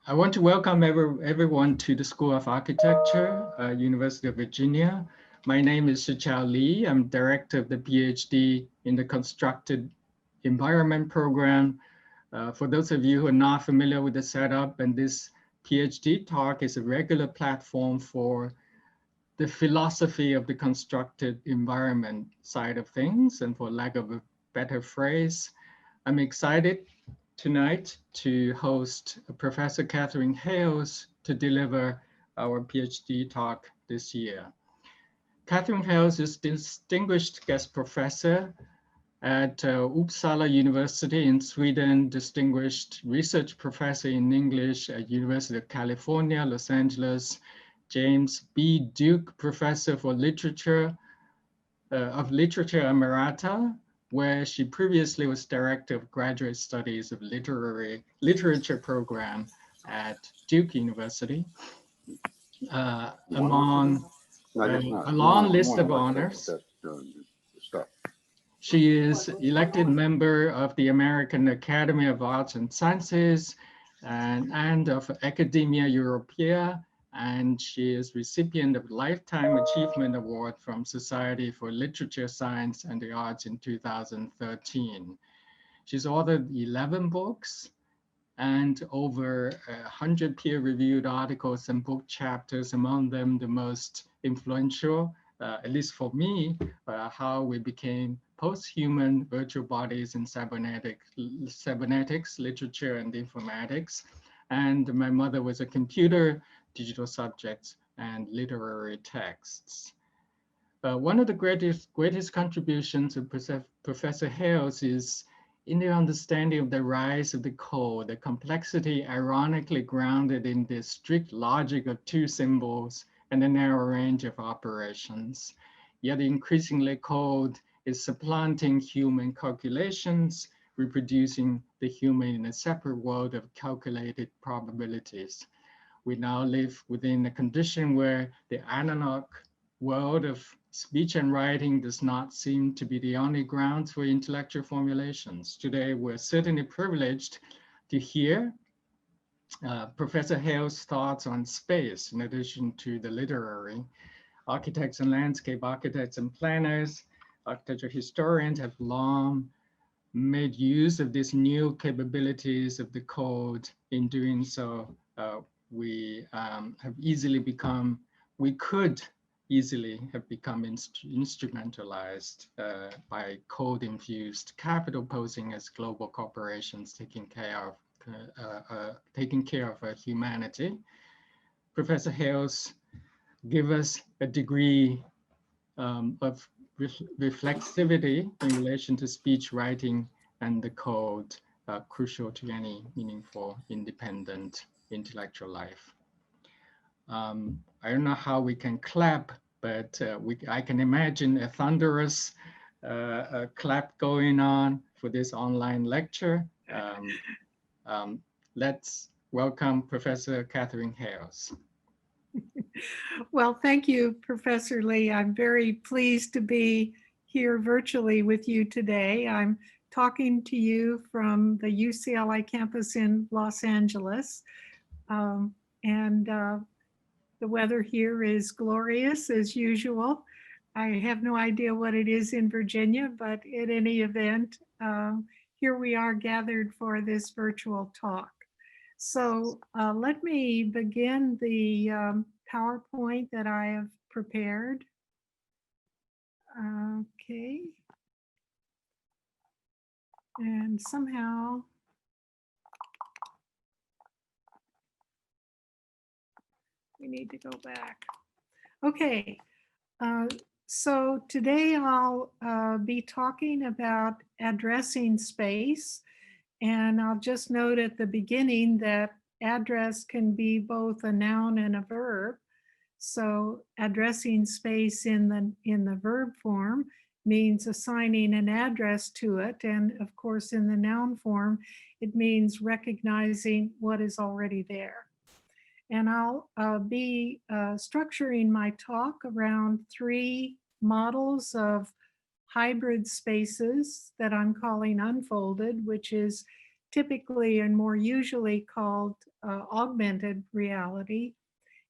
I want to welcome everyone to the School of Architecture, University of Virginia. My name is Shichao Li. I'm director of the PhD in the Constructed Environment program. For those of you who are not familiar with the setup, and this PhD talk is a regular platform for the philosophy of the constructed environment side of things. And for lack of a better phrase, I'm excited tonight to host Professor Katherine HAYLES to deliver our PhD talk this year. Katherine HAYLES is distinguished guest professor at Uppsala University in Sweden, distinguished research professor in English at University of California, Los Angeles, James B. Duke Professor for Literature Emerita, where she previously was Director of Graduate Studies of Literature Program at Duke University. Among a long list of honors, she is elected member of the American Academy of Arts and Sciences and of Academia Europaea, and she is recipient of Lifetime Achievement Award from Society for Literature, Science, and the Arts in 2013. She's authored 11 books and over 100 peer-reviewed articles and book chapters, among them the most influential, at least for me, How We Became Post-Human Virtual Bodies in Cybernetics, Literature, and Informatics. And My Mother Was a Computer, Digital Subjects, and Literary Texts. One of the greatest contributions of Professor HAYLES is in the understanding of the rise of the code, the complexity ironically grounded in the strict logic of two symbols and a narrow range of operations. Yet increasingly code is supplanting human calculations, reproducing the human in a separate world of calculated probabilities. We now live within a condition where the analog world of speech and writing does not seem to be the only grounds for intellectual formulations. Today, we're certainly privileged to hear Professor HAYLES' thoughts on space, in addition to the literary. Architects and landscape architects and planners, architecture historians have long made use of these new capabilities of the code. In doing so, we could easily have become instrumentalized by code-infused capital posing as global corporations taking care of humanity. Professor HAYLES give us a degree of reflexivity in relation to speech, writing, and the code, crucial to any meaningful, independent intellectual life. I don't know how we can clap, but I can imagine a thunderous clap going on for this online lecture. Let's welcome Professor Katherine HAYLES. Well, thank you, Professor Lee. I'm very pleased to be here virtually with you today. I'm talking to you from the UCLA campus in Los Angeles. The weather here is glorious as usual. I have no idea what it is in Virginia, but in any event, here we are gathered for this virtual talk. So let me begin the PowerPoint that I have prepared. Okay. And somehow we need to go back. Okay. So today I'll be talking about addressing space. And I'll just note at the beginning that address can be both a noun and a verb. So addressing space in the verb form means assigning an address to it. And of course, in the noun form, it means recognizing what is already there. And I'll be structuring my talk around three models of hybrid spaces that I'm calling Unfolded, which is typically and more usually called augmented reality,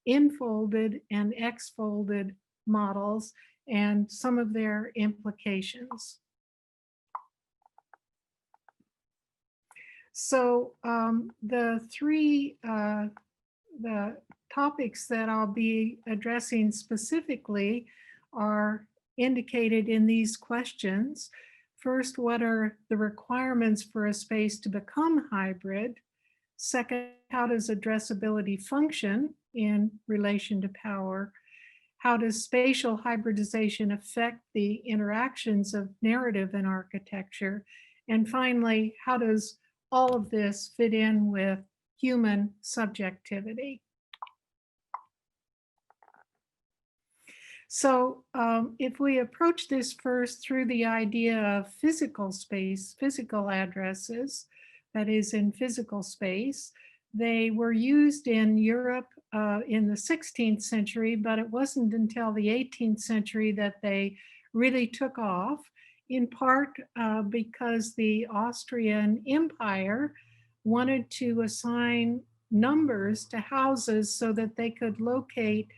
enfolded and exfolded models, and some of their implications. So the topics that I'll be addressing specifically are indicated in these questions. First, what are the requirements for a space to become hybrid? Second, how does addressability function in relation to power? How does spatial hybridization affect the interactions of narrative and architecture? And finally, how does all of this fit in with human subjectivity? So if we approach this first through the idea of physical space, physical addresses, that is in physical space, they were used in Europe in the 16th century, but it wasn't until the 18th century that they really took off, in part because the Austrian Empire wanted to assign numbers to houses so that they could locate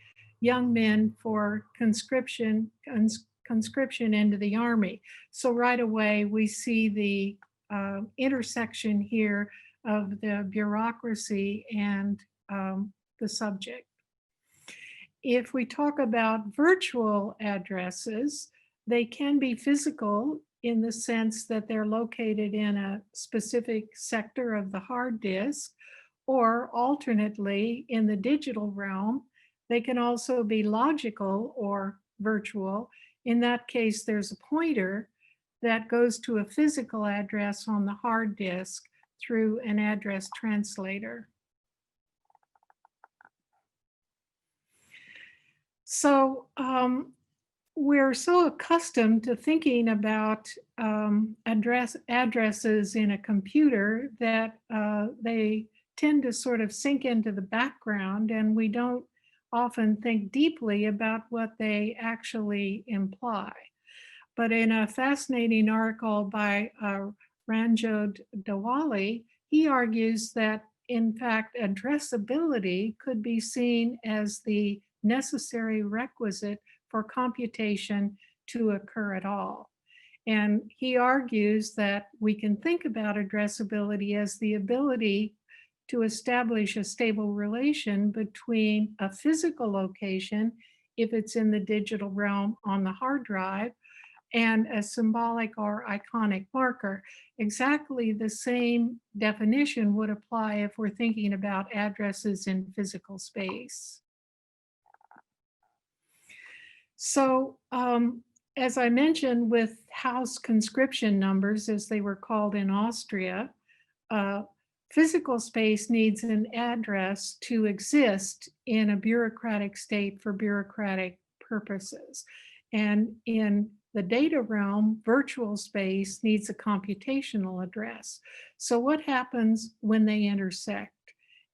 young men for conscription into the army. So right away we see the intersection here of the bureaucracy and the subject. If we talk about virtual addresses, they can be physical in the sense that they're located in a specific sector of the hard disk, or alternately in the digital realm. They can also be logical or virtual. In that case, there's a pointer that goes to a physical address on the hard disk through an address translator. So we're so accustomed to thinking about addresses in a computer that they tend to sort of sink into the background, and we don't often think deeply about what they actually imply. But in a fascinating article by Ranjodh Dhaliwal, he argues that in fact addressability could be seen as the necessary requisite for computation to occur at all. And he argues that we can think about addressability as the ability to establish a stable relation between a physical location, if it's in the digital realm on the hard drive, and a symbolic or iconic marker. Exactly the same definition would apply if we're thinking about addresses in physical space. So as I mentioned, with house conscription numbers, as they were called in Austria, physical space needs an address to exist in a bureaucratic state for bureaucratic purposes. And in the data realm, virtual space needs a computational address. So what happens when they intersect?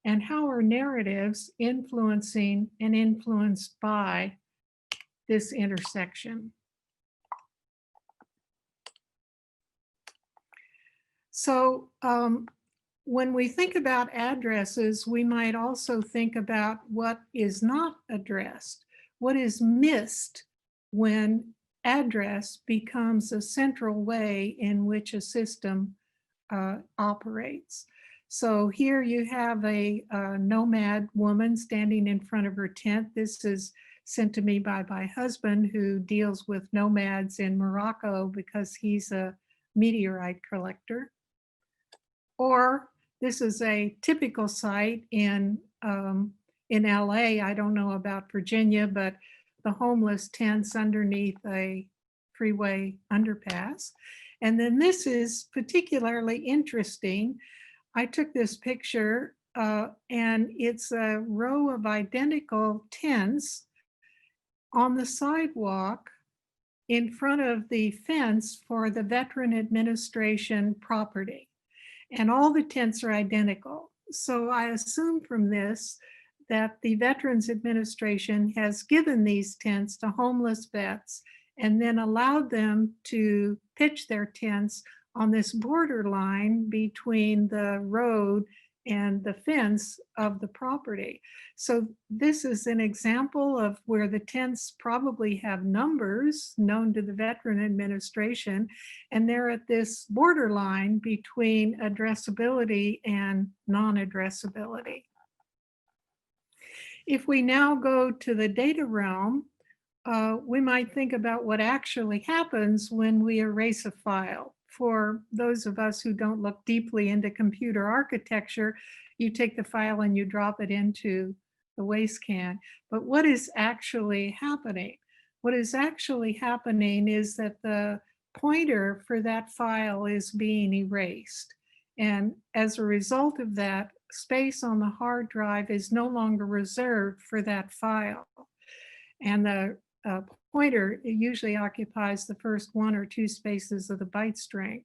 And how are narratives influencing and influenced by this intersection? So when we think about addresses, we might also think about what is not addressed, what is missed when address becomes a central way in which a system operates. So here you have a nomad woman standing in front of her tent. This is sent to me by my husband, who deals with nomads in Morocco because he's a meteorite collector. Or this is a typical site in LA. I don't know about Virginia, but the homeless tents underneath a freeway underpass. And then this is particularly interesting. I took this picture and it's a row of identical tents on the sidewalk in front of the fence for the Veteran Administration property. And all the tents are identical. So I assume from this that the Veterans Administration has given these tents to homeless vets and then allowed them to pitch their tents on this borderline between the road and the fence of the property. So this is an example of where the tents probably have numbers known to the Veteran Administration, and they're at this borderline between addressability and non-addressability. If we now go to the data realm, we might think about what actually happens when we erase a file. For those of us who don't look deeply into computer architecture, you take the file and you drop it into the waste can. But what is actually happening? What is actually happening is that the pointer for that file is being erased. And as a result of that, space on the hard drive is no longer reserved for that file. And the pointer usually occupies the first 1 or 2 spaces of the byte string.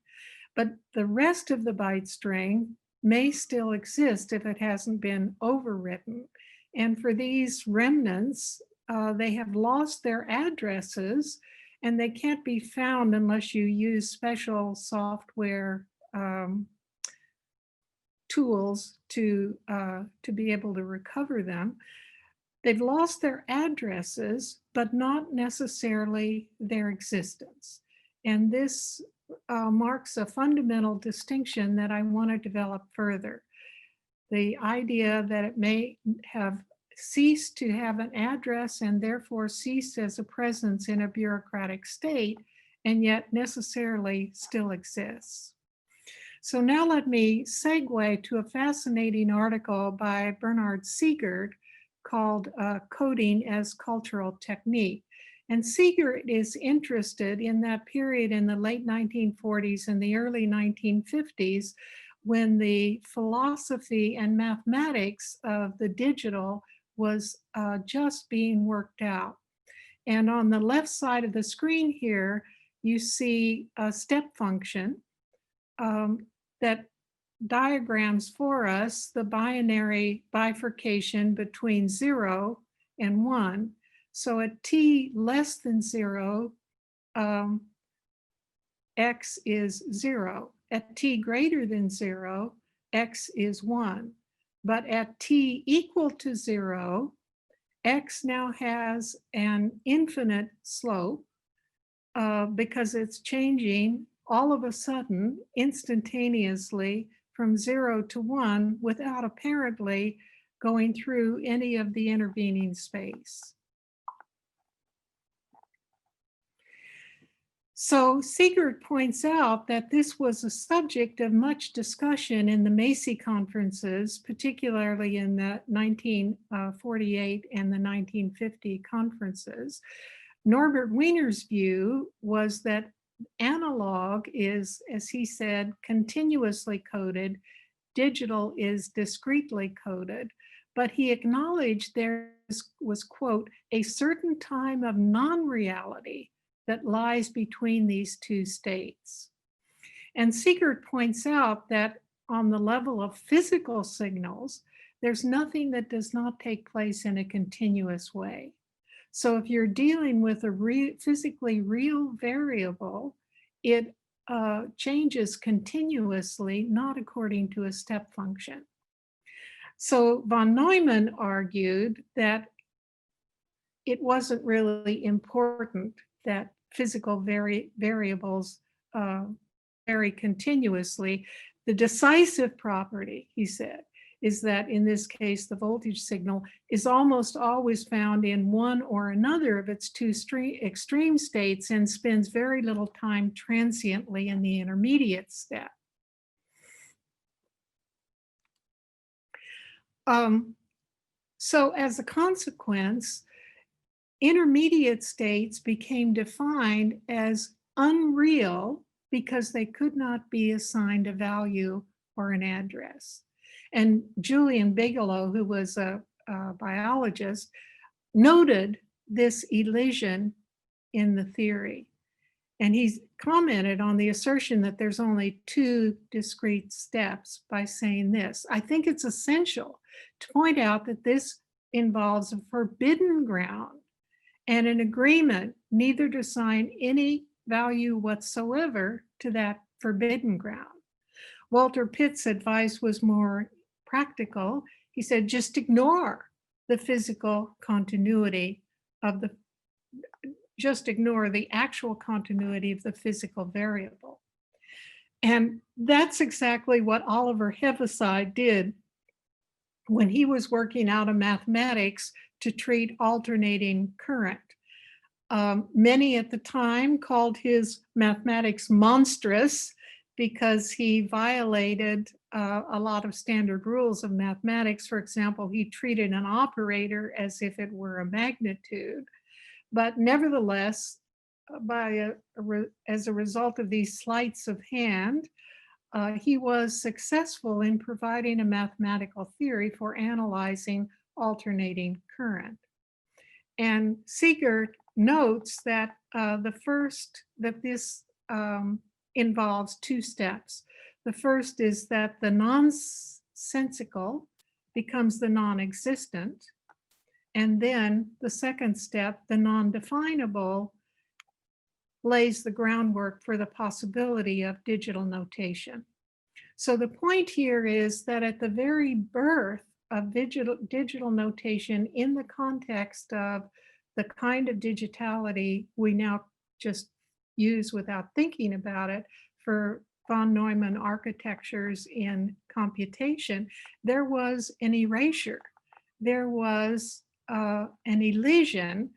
But the rest of the byte string may still exist if it hasn't been overwritten. And for these remnants, they have lost their addresses and they can't be found unless you use special software tools to be able to recover them. They've lost their addresses, but not necessarily their existence. And this marks a fundamental distinction that I want to develop further. The idea that it may have ceased to have an address and therefore ceased as a presence in a bureaucratic state, and yet necessarily still exists. So now let me segue to a fascinating article by Bernard Siegert called Coding as Cultural Technique. And Siegert is interested in that period in the late 1940s and the early 1950s when the philosophy and mathematics of the digital was just being worked out. And on the left side of the screen here, you see a step function that diagrams for us the binary bifurcation between 0 and 1. So at t less than 0, x is 0. At t greater than 0, x is 1. But at t equal to 0, x now has an infinite slope because it's changing all of a sudden, instantaneously, from 0 to 1 without apparently going through any of the intervening space. So Siegert points out that this was a subject of much discussion in the Macy Conferences, particularly in the 1948 and the 1950 conferences. Norbert Wiener's view was that analog is, as he said, continuously coded, digital is discretely coded, but he acknowledged there was, quote, a certain time of non-reality that lies between these two states. And Siegert points out that on the level of physical signals, there's nothing that does not take place in a continuous way. So if you're dealing with a physically real variable, it changes continuously, not according to a step function. So von Neumann argued that it wasn't really important that physical variables vary continuously. The decisive property, he said, is that in this case, the voltage signal is almost always found in one or another of its two extreme states and spends very little time transiently in the intermediate step. So as a consequence, intermediate states became defined as unreal because they could not be assigned a value or an address. And Julian Bigelow, who was a biologist, noted this elision in the theory. And he's commented on the assertion that there's only two discrete steps by saying this. I think it's essential to point out that this involves a forbidden ground and an agreement neither to assign any value whatsoever to that forbidden ground. Walter Pitt's advice was more practical. He said, just ignore the physical continuity of just ignore the actual continuity of the physical variable. And that's exactly what Oliver Heaviside did when he was working out of mathematics to treat alternating current. Many at the time called his mathematics monstrous because he violated a lot of standard rules of mathematics. For example, he treated an operator as if it were a magnitude. But nevertheless, as a result of these sleights of hand, he was successful in providing a mathematical theory for analyzing alternating current. And Seeger notes that this involves two steps. The first is that the nonsensical becomes the non-existent. And then the second step, the non-definable, lays the groundwork for the possibility of digital notation. So the point here is that at the very birth of digital notation in the context of the kind of digitality we now just use without thinking about it for von Neumann architectures in computation, there was an erasure. There was an elision,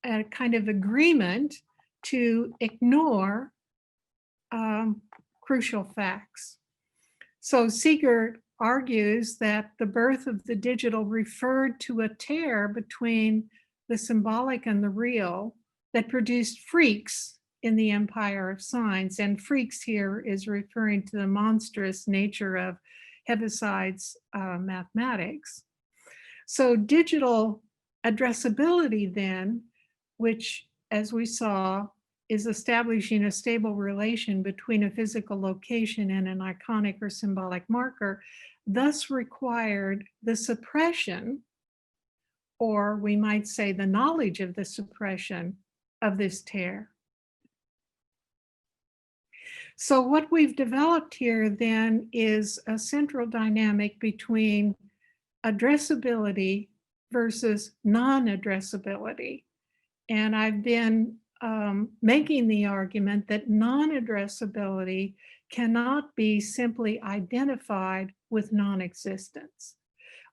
a kind of agreement to ignore crucial facts. So Seeger argues that the birth of the digital referred to a tear between the symbolic and the real that produced freaks in the empire of signs. And freaks here is referring to the monstrous nature of Heaviside's mathematics. So digital addressability then, which as we saw, is establishing a stable relation between a physical location and an iconic or symbolic marker, thus required the suppression, or we might say the knowledge of the suppression of this tear. So what we've developed here then is a central dynamic between addressability versus non-addressability. And I've been making the argument that non-addressability cannot be simply identified with non-existence,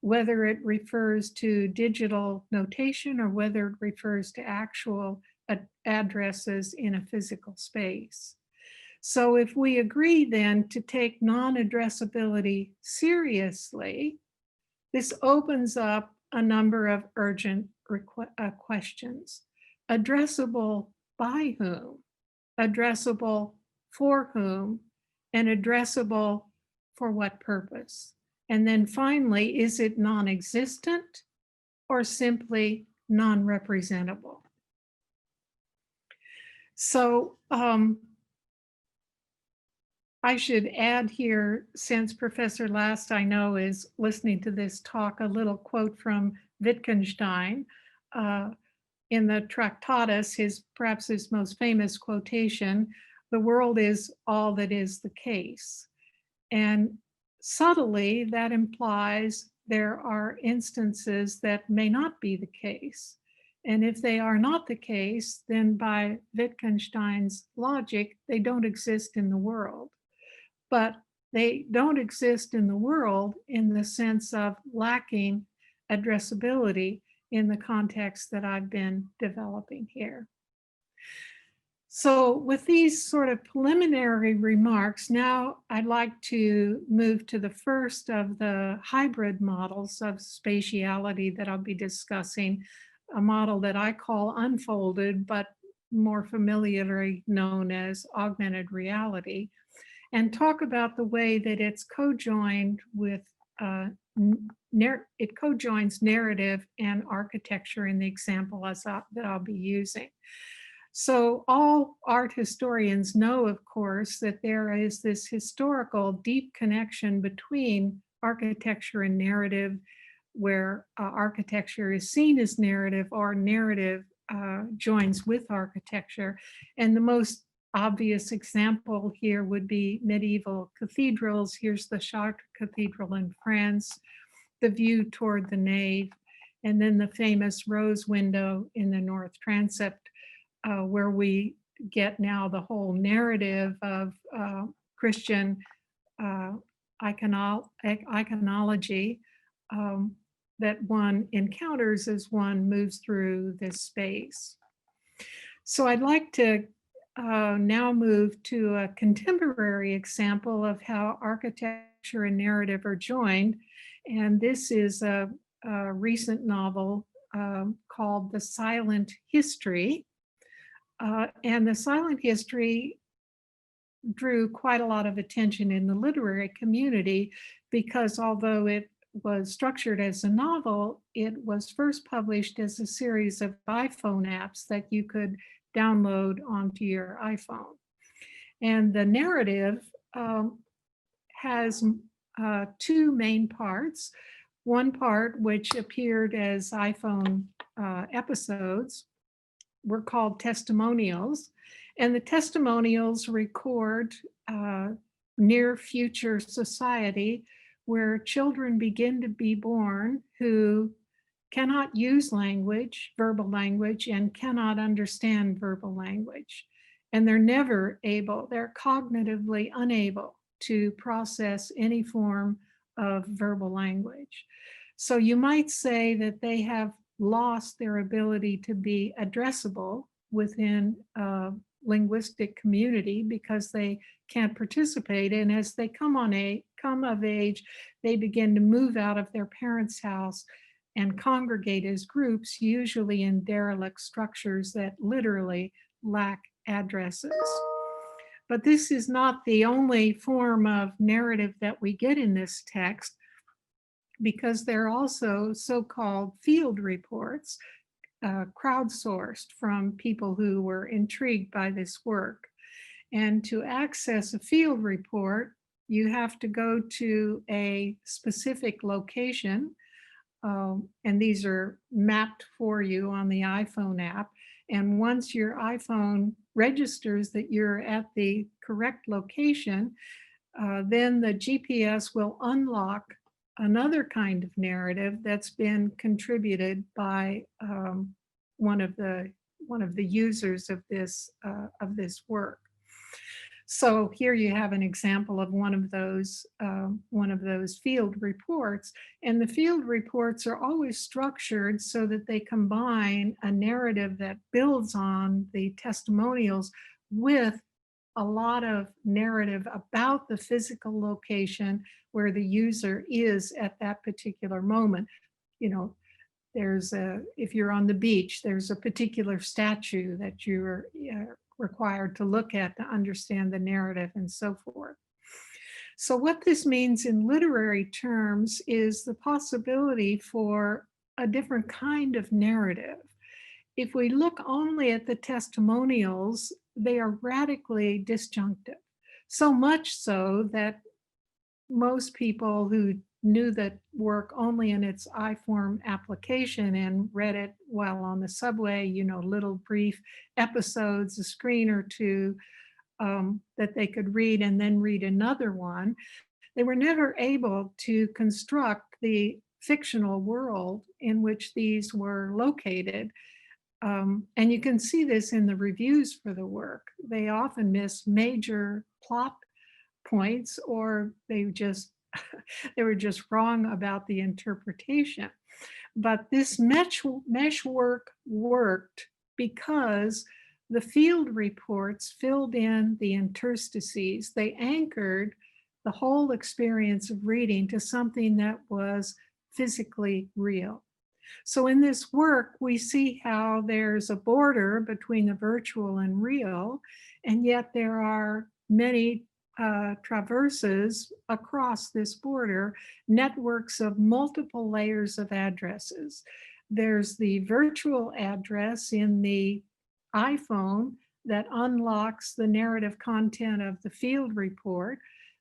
whether it refers to digital notation or whether it refers to actual addresses in a physical space. So if we agree then to take non-addressability seriously, this opens up a number of urgent questions. Addressable by whom? Addressable for whom? And addressable for what purpose? And then finally, is it non-existent or simply non-representable? So I should add here, since Professor Last I know is listening to this talk, a little quote from Wittgenstein. In the Tractatus, perhaps his most famous quotation, "The world is all that is the case." And subtly, that implies there are instances that may not be the case. And if they are not the case, then by Wittgenstein's logic, they don't exist in the world. But they don't exist in the world in the sense of lacking addressability in the context that I've been developing here. So with these sort of preliminary remarks, now I'd like to move to the first of the hybrid models of spatiality that I'll be discussing, a model that I call Unfolded, but more familiarly known as augmented reality, and talk about the way that it's co-joined with it co-joins narrative and architecture in the example that I'll be using. So all art historians know, of course, that there is this historical deep connection between architecture and narrative, where architecture is seen as narrative or narrative joins with architecture. And the most obvious example here would be medieval cathedrals. Here's the Chartres Cathedral in France, the view toward the nave, and then the famous rose window in the north transept, where we get now the whole narrative of Christian iconology that one encounters as one moves through this space. So I'd like to now move to a contemporary example of how architecture and narrative are joined. And this is a recent novel called The Silent History. And The Silent History drew quite a lot of attention in the literary community because although it was structured as a novel, it was first published as a series of iPhone apps that you could download onto your iPhone. And the narrative has two main parts. One part, which appeared as iPhone episodes, were called testimonials. And the testimonials record near future society where children begin to be born who cannot use language, verbal language, and cannot understand verbal language. And they're never able, they're cognitively unable to process any form of verbal language. So you might say that they have lost their ability to be addressable within a linguistic community because they can't participate. And as they come of age, they begin to move out of their parents' house and congregate as groups, usually in derelict structures that literally lack addresses. But this is not the only form of narrative that we get in this text, because there are also so-called field reports, crowdsourced from people who were intrigued by this work. And to access a field report, you have to go to a specific location, and these are mapped for you on the iPhone app. And once your iPhone registers that you're at the correct location, then the GPS will unlock another kind of narrative that's been contributed by one of the users of this work. So here you have an example of one of those field reports, and the field reports are always structured so that they combine a narrative that builds on the testimonials with a lot of narrative about the physical location where the user is at that particular moment. You know, if you're on the beach, there's a particular statue that you're required to look at to understand the narrative and so forth. So what this means in literary terms is the possibility for a different kind of narrative. If we look only at the testimonials, they are radically disjunctive. So much so that most people who knew that work only in its iForm application and read it while on the subway, you know, little brief episodes, a screen or two that they could read and then read another one. They were never able to construct the fictional world in which these were located. And you can see this in the reviews for the work. They often miss major plot points, or they were just wrong about the interpretation. But this mesh work worked because the field reports filled in the interstices. They anchored the whole experience of reading to something that was physically real. So in this work, we see how there's a border between the virtual and real, and yet there are many traverses across this border, networks of multiple layers of addresses. There's the virtual address in the iPhone that unlocks the narrative content of the field report.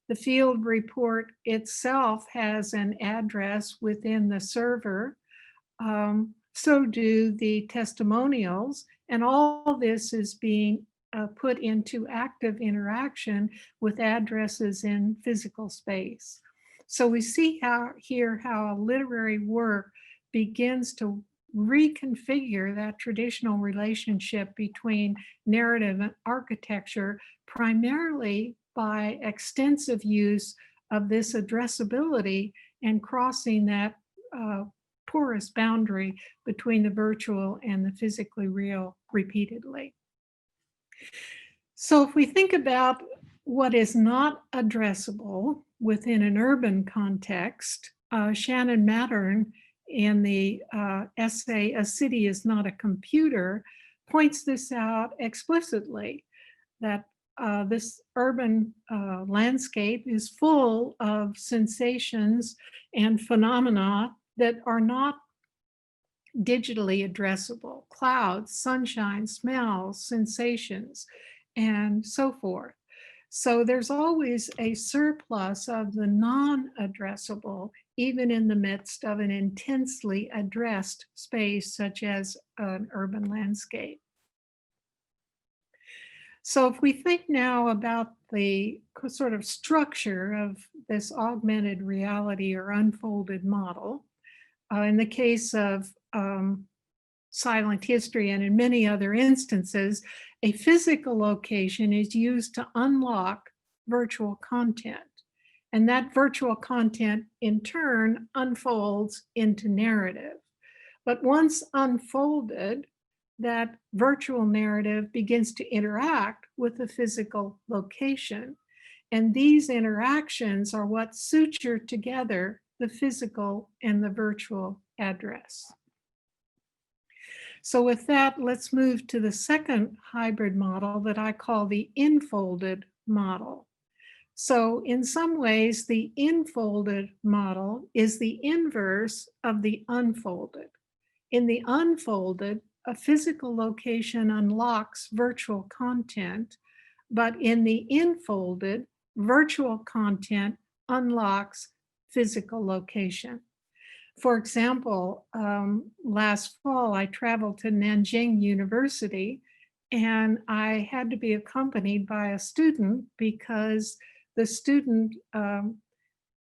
The field report itself has an address within the server. So do the testimonials, and all this is being put into active interaction with addresses in physical space. So we see here how a literary work begins to reconfigure that traditional relationship between narrative and architecture, primarily by extensive use of this addressability and crossing that porous boundary between the virtual and the physically real repeatedly. So if we think about what is not addressable within an urban context, Shannon Mattern in the essay, "A City is Not a Computer," points this out explicitly, that this urban landscape is full of sensations and phenomena that are not digitally addressable: clouds, sunshine, smells, sensations, and so forth. So there's always a surplus of the non-addressable, even in the midst of an intensely addressed space, such as an urban landscape. So if we think now about the sort of structure of this augmented reality or unfolded model, in the case of silent history and in many other instances, a physical location is used to unlock virtual content. And that virtual content in turn unfolds into narrative. But once unfolded, that virtual narrative begins to interact with the physical location. And these interactions are what suture together the physical and the virtual address. So with that, let's move to the second hybrid model that I call the enfolded model. So in some ways, the enfolded model is the inverse of the unfolded. In the unfolded, a physical location unlocks virtual content, but in the enfolded, virtual content unlocks physical location. For example, last fall, I traveled to Nanjing University, and I had to be accompanied by a student because the student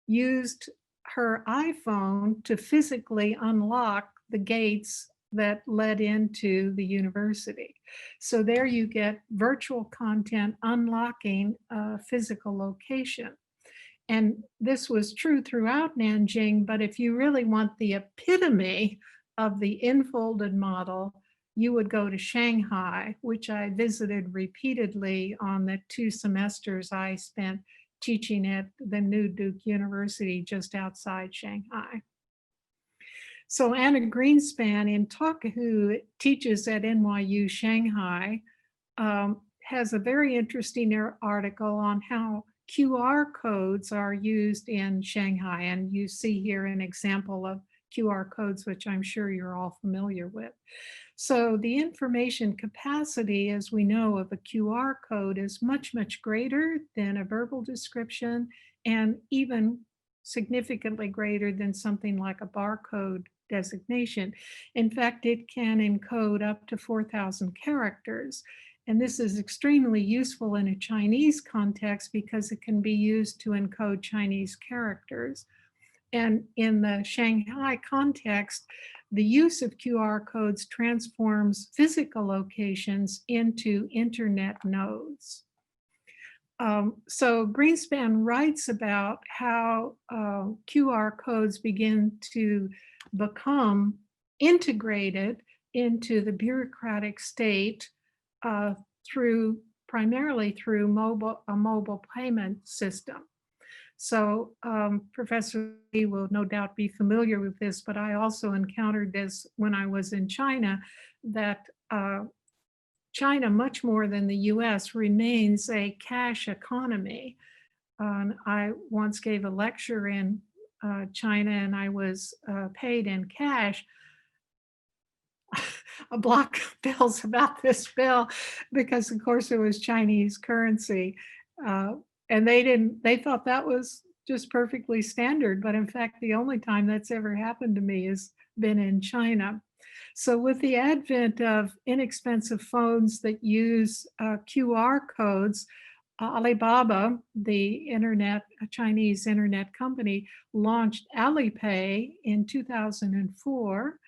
used her iPhone to physically unlock the gates that led into the university. So there you get virtual content unlocking a physical location. And this was true throughout Nanjing, but if you really want the epitome of the enfolded model, you would go to Shanghai, which I visited repeatedly on the 2 semesters I spent teaching at the New Duke University just outside Shanghai. So Anna Greenspan in Talk, who teaches at NYU Shanghai, has a very interesting article on how QR codes are used in Shanghai. And you see here an example of QR codes, which I'm sure you're all familiar with. So the information capacity, as we know, of a QR code is much, much greater than a verbal description, and even significantly greater than something like a barcode designation. In fact, it can encode up to 4,000 characters. And this is extremely useful in a Chinese context because it can be used to encode Chinese characters. And in the Shanghai context, the use of QR codes transforms physical locations into internet nodes. So Greenspan writes about how QR codes begin to become integrated into the bureaucratic state primarily through a mobile payment system. So Professor Lee will no doubt be familiar with this, but I also encountered this when I was in China, that China, much more than the US, remains a cash economy. I once gave a lecture in China and I was paid in cash. A block of bills about this bill because of course it was Chinese currency. And they thought that was just perfectly standard. But in fact, the only time that's ever happened to me has been in China. So with the advent of inexpensive phones that use QR codes, Alibaba, the Chinese internet company, launched Alipay in 2004,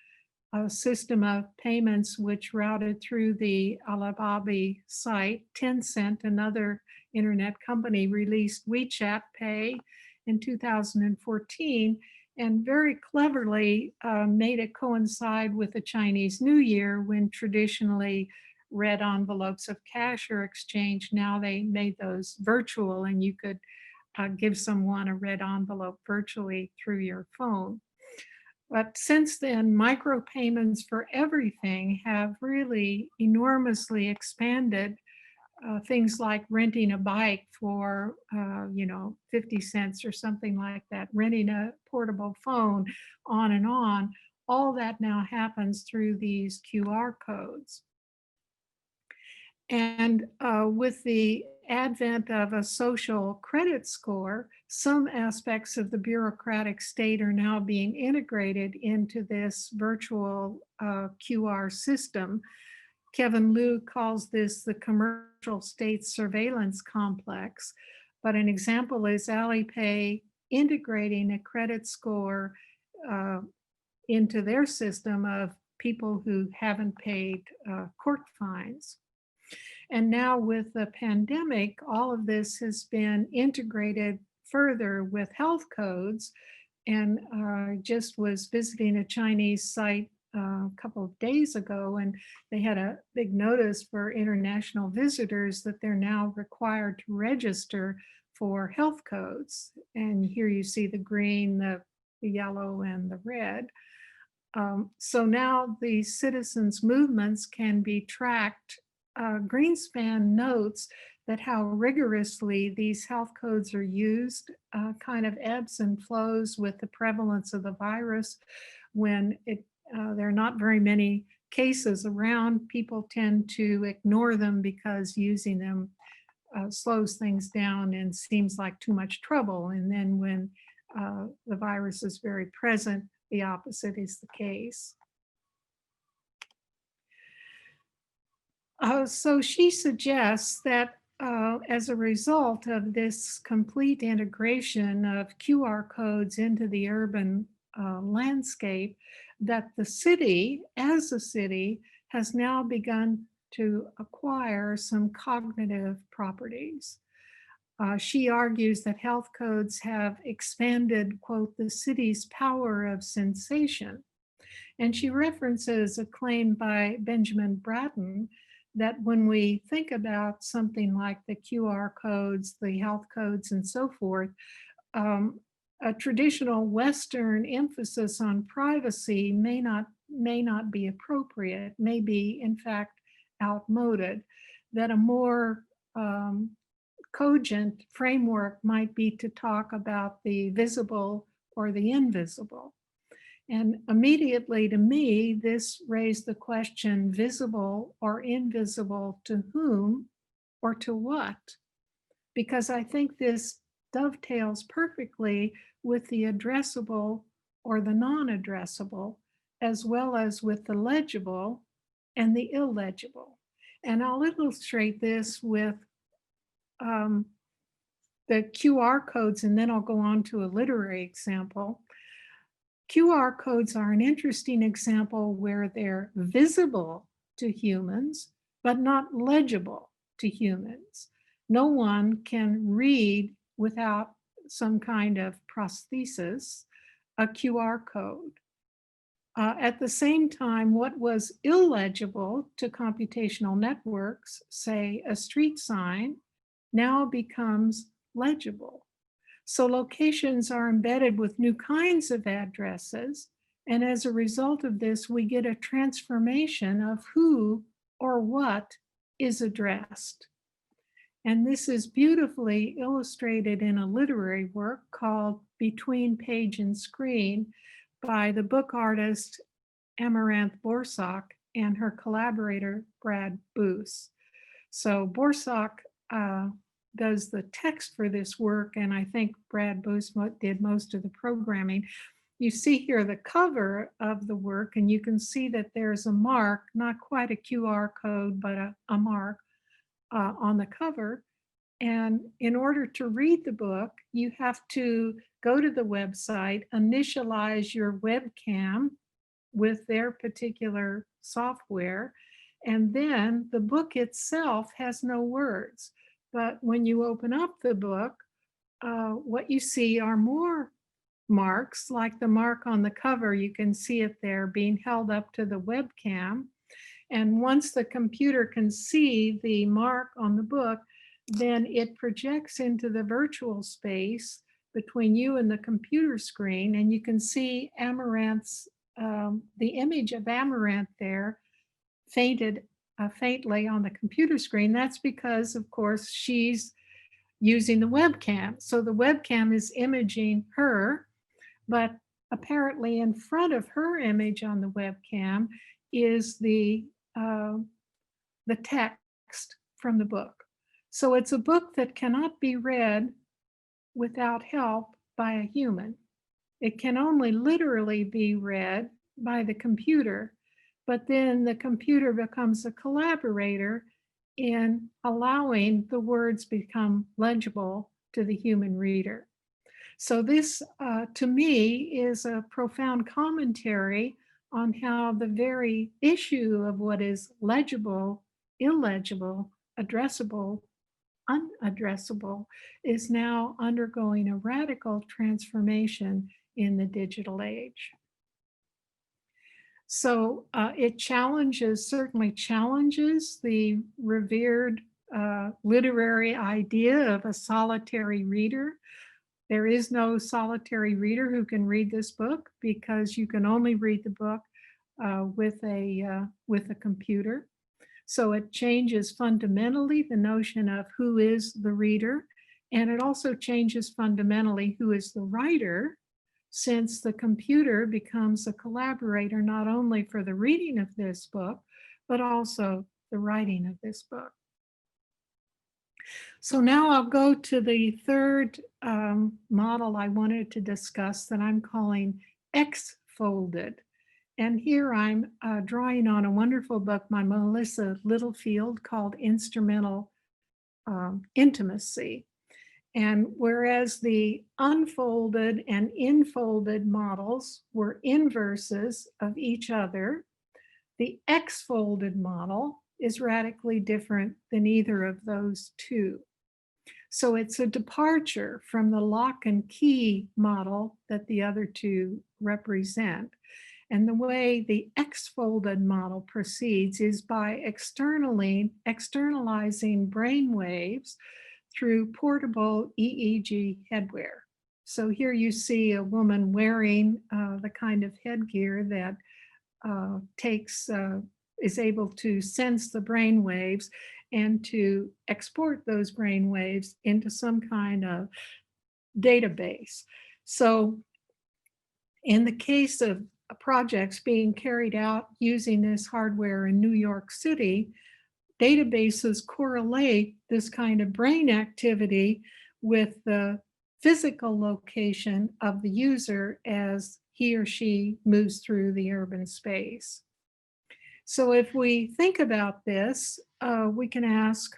a system of payments which routed through the Alibaba site. Tencent, another internet company, released WeChat Pay in 2014 and very cleverly made it coincide with the Chinese New Year, when traditionally red envelopes of cash are exchanged. Now they made those virtual, and you could give someone a red envelope virtually through your phone. But since then, micropayments for everything have really enormously expanded. Things like renting a bike for, 50 cents or something like that, renting a portable phone, on and on. All that now happens through these QR codes. And with the advent of a social credit score, some aspects of the bureaucratic state are now being integrated into this virtual QR system. Kevin Liu calls this the commercial state surveillance complex. But an example is Alipay integrating a credit score into their system of people who haven't paid court fines. And now with the pandemic, all of this has been integrated further with health codes. And just was visiting a Chinese site a couple of days ago, and they had a big notice for international visitors that they're now required to register for health codes. And here you see the green, the yellow, and the red. So now the citizens' movements can be tracked. Greenspan notes that how rigorously these health codes are used kind of ebbs and flows with the prevalence of the virus. When there are not very many cases around, people tend to ignore them because using them slows things down and seems like too much trouble. And then when the virus is very present, the opposite is the case. So she suggests that as a result of this complete integration of QR codes into the urban landscape, that the city, as a city, has now begun to acquire some cognitive properties. She argues that health codes have expanded, quote, the city's power of sensation. And she references a claim by Benjamin Bratton that when we think about something like the QR codes, the health codes, and so forth, a traditional Western emphasis on privacy may not be appropriate, may be in fact outmoded, that a more cogent framework might be to talk about the visible or the invisible. And immediately to me, this raised the question, visible or invisible to whom or to what? Because I think this dovetails perfectly with the addressable or the non-addressable, as well as with the legible and the illegible. And I'll illustrate this with the QR codes, and then I'll go on to a literary example. QR codes are an interesting example where they're visible to humans, but not legible to humans. No one can read without some kind of prosthesis a QR code. At the same time, what was illegible to computational networks, say a street sign, now becomes legible. So locations are embedded with new kinds of addresses. And as a result of this, we get a transformation of who or what is addressed. And this is beautifully illustrated in a literary work called Between Page and Screen by the book artist Amaranth Borsak and her collaborator, Brad Boos. So Borsak does the text for this work, and I think Brad Boos did most of the programming. you see here the cover of the work, and you can see that there's a mark, not quite a QR code, but a mark on the cover. And in order to read the book, you have to go to the website, initialize your webcam with their particular software, and then the book itself has no words. But when you open up the book, what you see are more marks, like the mark on the cover. You can see it there being held up to the webcam. And once the computer can see the mark on the book, then it projects into the virtual space between you and the computer screen, and you can see Amaranth's, the image of Amaranth there faintly on the computer screen. That's because, of course, she's using the webcam. So the webcam is imaging her, but apparently in front of her image on the webcam is the text from the book. So it's a book that cannot be read without help by a human. It can only literally be read by the computer, but then the computer becomes a collaborator in allowing the words become legible to the human reader. So this, to me, is a profound commentary on how the very issue of what is legible, illegible, addressable, unaddressable is now undergoing a radical transformation in the digital age. So it certainly challenges the revered literary idea of a solitary reader. There is no solitary reader who can read this book, because you can only read the book with a computer. So it changes fundamentally the notion of who is the reader, and it also changes fundamentally who is the writer, since the computer becomes a collaborator not only for the reading of this book, but also the writing of this book. So now I'll go to the third model I wanted to discuss, that I'm calling exfolded. And here I'm drawing on a wonderful book by Melissa Littlefield called Instrumental Intimacy. And whereas the unfolded and enfolded models were inverses of each other, the exfolded model is radically different than either of those two. So it's a departure from the lock and key model that the other two represent. And the way the exfolded model proceeds is by externalizing brain waves through portable EEG headwear. So here you see a woman wearing the kind of headgear that is able to sense the brain waves and to export those brain waves into some kind of database. So in the case of projects being carried out using this hardware in New York City, databases correlate this kind of brain activity with the physical location of the user as he or she moves through the urban space. So if we think about this, we can ask,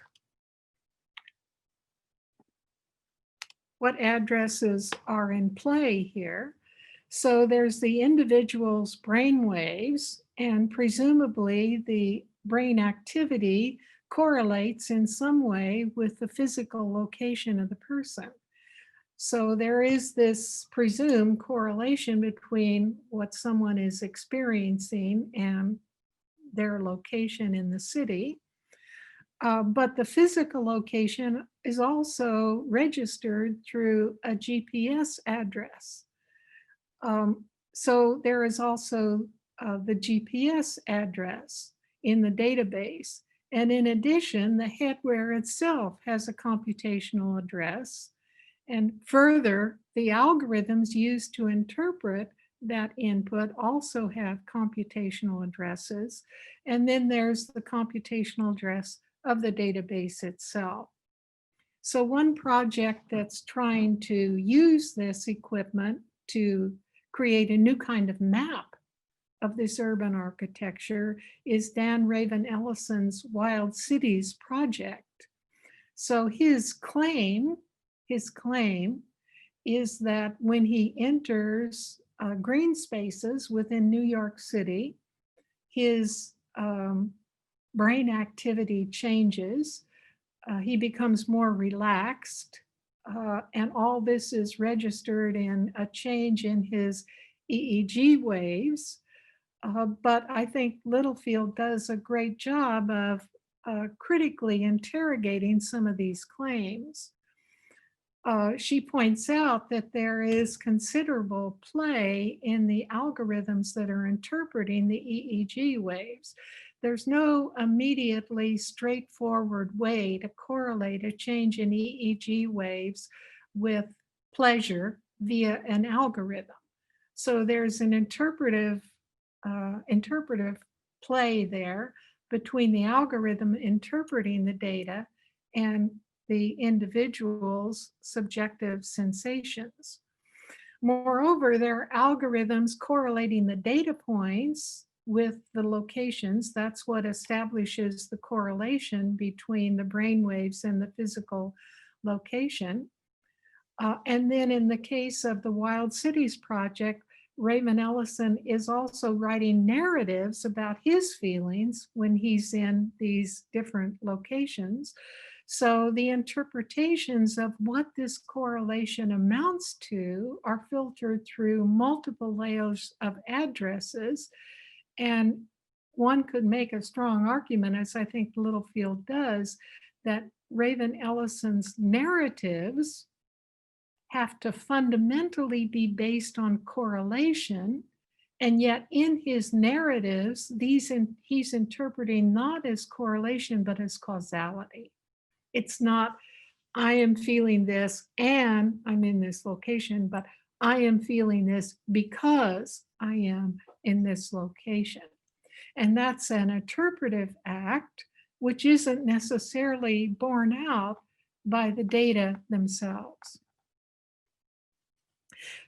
what addresses are in play here? So there's the individual's brain waves, and presumably the brain activity correlates in some way with the physical location of the person. So there is this presumed correlation between what someone is experiencing and their location in the city. But the physical location is also registered through a GPS address. So there is also the GPS address in the database. And in addition, the headwear itself has a computational address. And further, the algorithms used to interpret that input also have computational addresses. And then there's the computational address of the database itself. So one project that's trying to use this equipment to create a new kind of map of this urban architecture is Dan Raven-Eilison's Wild Cities project. So his claim is that when he enters green spaces within New York City, his brain activity changes. He becomes more relaxed, and all this is registered in a change in his EEG waves. But I think Littlefield does a great job of critically interrogating some of these claims. She points out that there is considerable play in the algorithms that are interpreting the EEG waves. There's no immediately straightforward way to correlate a change in EEG waves with pleasure via an algorithm. So there's an interpretive play there between the algorithm interpreting the data and the individual's subjective sensations. Moreover, there are algorithms correlating the data points with the locations. That's what establishes the correlation between the brainwaves and the physical location. And then in the case of the Wild Cities project, Raven-Eilison is also writing narratives about his feelings when he's in these different locations. So the interpretations of what this correlation amounts to are filtered through multiple layers of addresses. And one could make a strong argument, as I think Littlefield does, that Raven-Eilison's narratives have to fundamentally be based on correlation. And yet in his narratives, he's interpreting not as correlation, but as causality. It's not, I am feeling this and I'm in this location, but I am feeling this because I am in this location. And that's an interpretive act, which isn't necessarily borne out by the data themselves.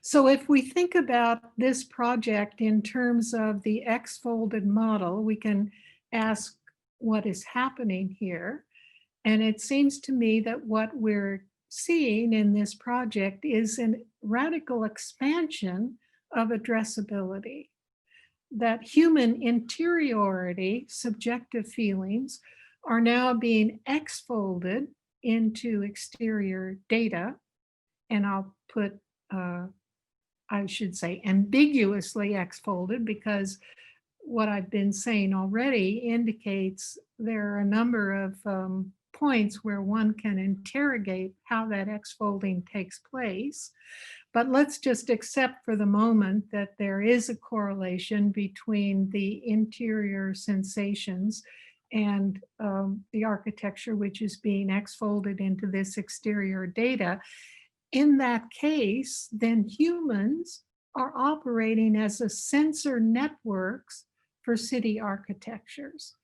So if we think about this project in terms of the exfolded model, we can ask what is happening here. And it seems to me that what we're seeing in this project is a radical expansion of addressability, that human interiority, subjective feelings, are now being exfolded into exterior data. And I'll put, I should say, ambiguously exfolded, because what I've been saying already indicates there are a number of points where one can interrogate how that exfolding takes place. But let's just accept for the moment that there is a correlation between the interior sensations and the architecture, which is being exfolded into this exterior data. In that case, then humans are operating as a sensor networks for city architectures.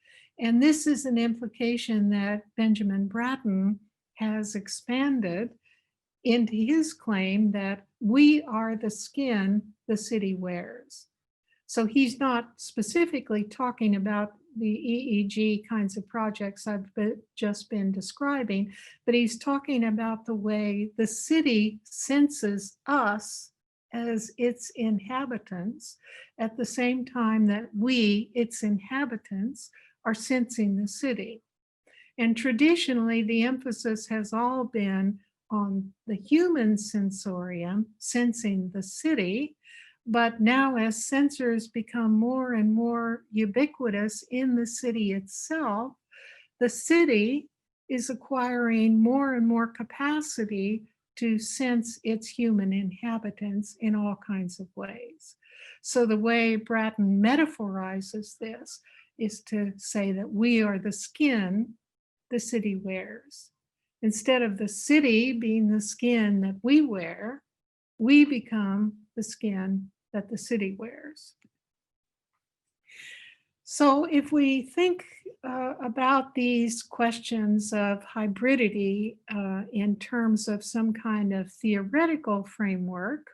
And this is an implication that Benjamin Bratton has expanded into his claim that we are the skin the city wears. So he's not specifically talking about the EEG kinds of projects I've just been describing, but he's talking about the way the city senses us as its inhabitants at the same time that we, its inhabitants, are sensing the city. And traditionally, the emphasis has all been on the human sensorium, sensing the city. But now as sensors become more and more ubiquitous in the city itself, the city is acquiring more and more capacity to sense its human inhabitants in all kinds of ways. So the way Bratton metaphorizes this is to say that we are the skin the city wears. Instead of the city being the skin that we wear, we become the skin that the city wears. So if we think about these questions of hybridity in terms of some kind of theoretical framework,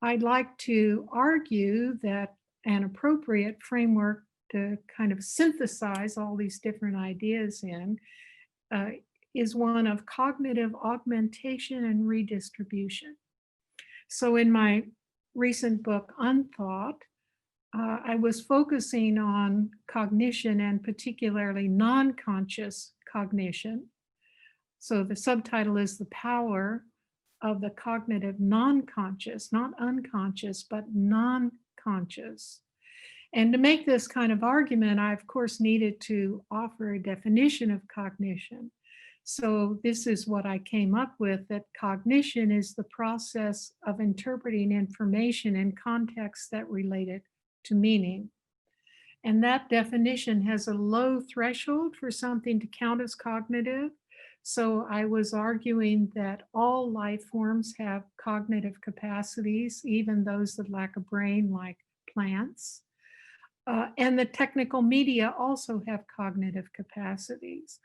I'd like to argue that an appropriate framework to kind of synthesize all these different ideas in uh, is one of cognitive augmentation and redistribution. So in my recent book, Unthought, I was focusing on cognition and particularly non-conscious cognition. So the subtitle is The Power of the Cognitive Non-Conscious, not unconscious, but non-conscious. And to make this kind of argument, I, of course, needed to offer a definition of cognition. So this is what I came up with, that cognition is the process of interpreting information in contexts that relate it to meaning. And that definition has a low threshold for something to count as cognitive. So I was arguing that all life forms have cognitive capacities, even those that lack a brain, like plants. And the technical media also have cognitive capacities.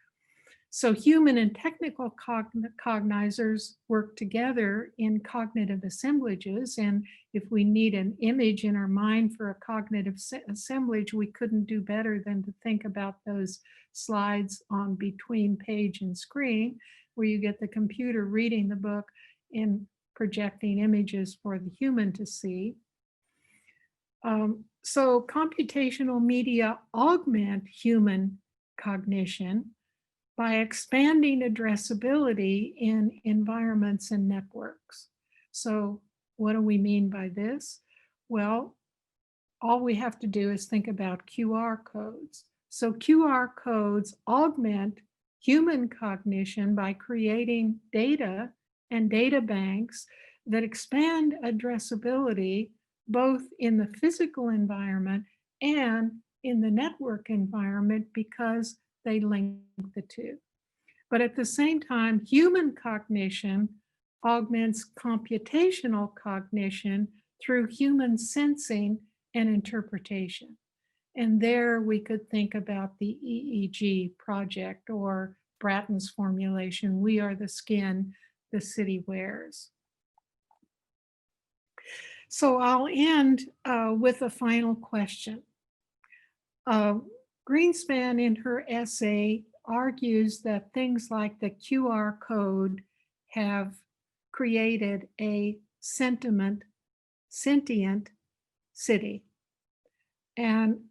So human and technical cognizers work together in cognitive assemblages. And if we need an image in our mind for a cognitive assemblage, we couldn't do better than to think about those slides on between page and screen, where you get the computer reading the book and projecting images for the human to see. So computational media augment human cognition by expanding addressability in environments and networks. So what do we mean by this? Well, all we have to do is think about QR codes. So QR codes augment human cognition by creating data and data banks that expand addressability both in the physical environment and in the network environment, because they link the two. But at the same time, human cognition augments computational cognition through human sensing and interpretation. And there we could think about the EEG project or Bratton's formulation, we are the skin the city wears. So I'll end with a final question. Greenspan, in her essay, argues that things like the QR code have created a sentient city. And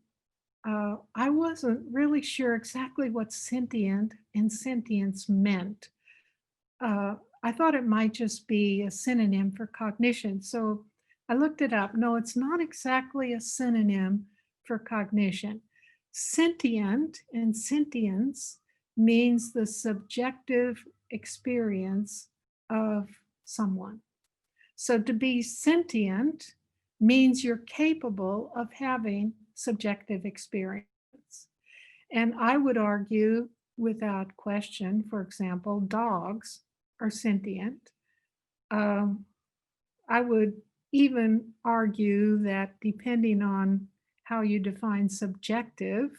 I wasn't really sure exactly what sentient and sentience meant. I thought it might just be a synonym for cognition. So I looked it up. No, it's not exactly a synonym for cognition. Sentient and sentience means the subjective experience of someone. So to be sentient means you're capable of having subjective experience. And I would argue without question, for example, dogs are sentient. I would even argue that depending on how you define subjective,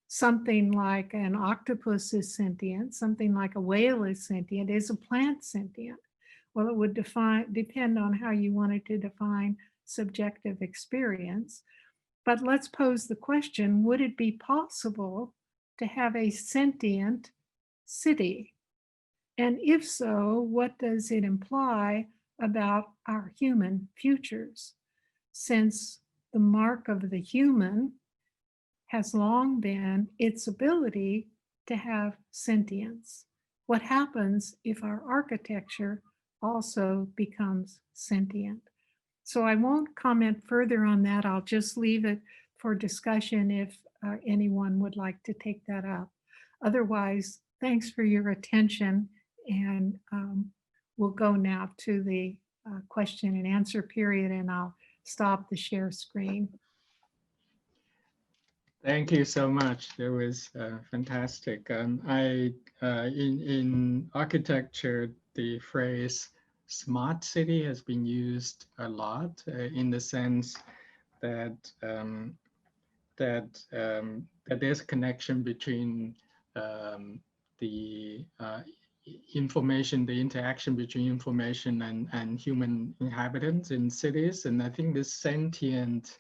something like an octopus is sentient, something like a whale is sentient. Is a plant sentient? Well, it would depend on how you wanted to define subjective experience. But let's pose the question, would it be possible to have a sentient city? And if so, what does it imply about our human futures? Since the mark of the human has long been its ability to have sentience. What happens if our architecture also becomes sentient? So I won't comment further on that. I'll just leave it for discussion if anyone would like to take that up. Otherwise, thanks for your attention, and we'll go now to the question and answer period, and I'll stop the share screen. Thank you so much. That was fantastic. In architecture, the phrase smart city has been used a lot in the sense that that there's a connection between the information, the interaction between information and human inhabitants in cities. And I think this sentient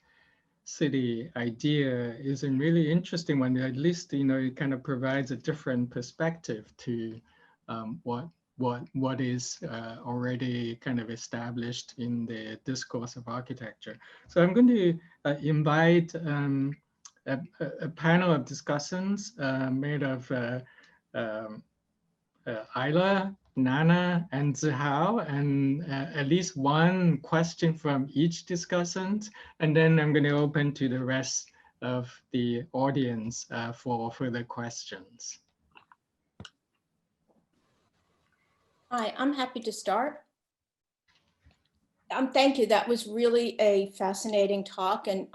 city idea is a really interesting one. At least, it kind of provides a different perspective to what is already kind of established in the discourse of architecture. So I'm going to invite a panel of discussants made of Ayla, Nana, and Zihao, and at least one question from each discussant. And then I'm going to open to the rest of the audience for further questions. Hi, I'm happy to start. Thank you. That was really a fascinating talk. And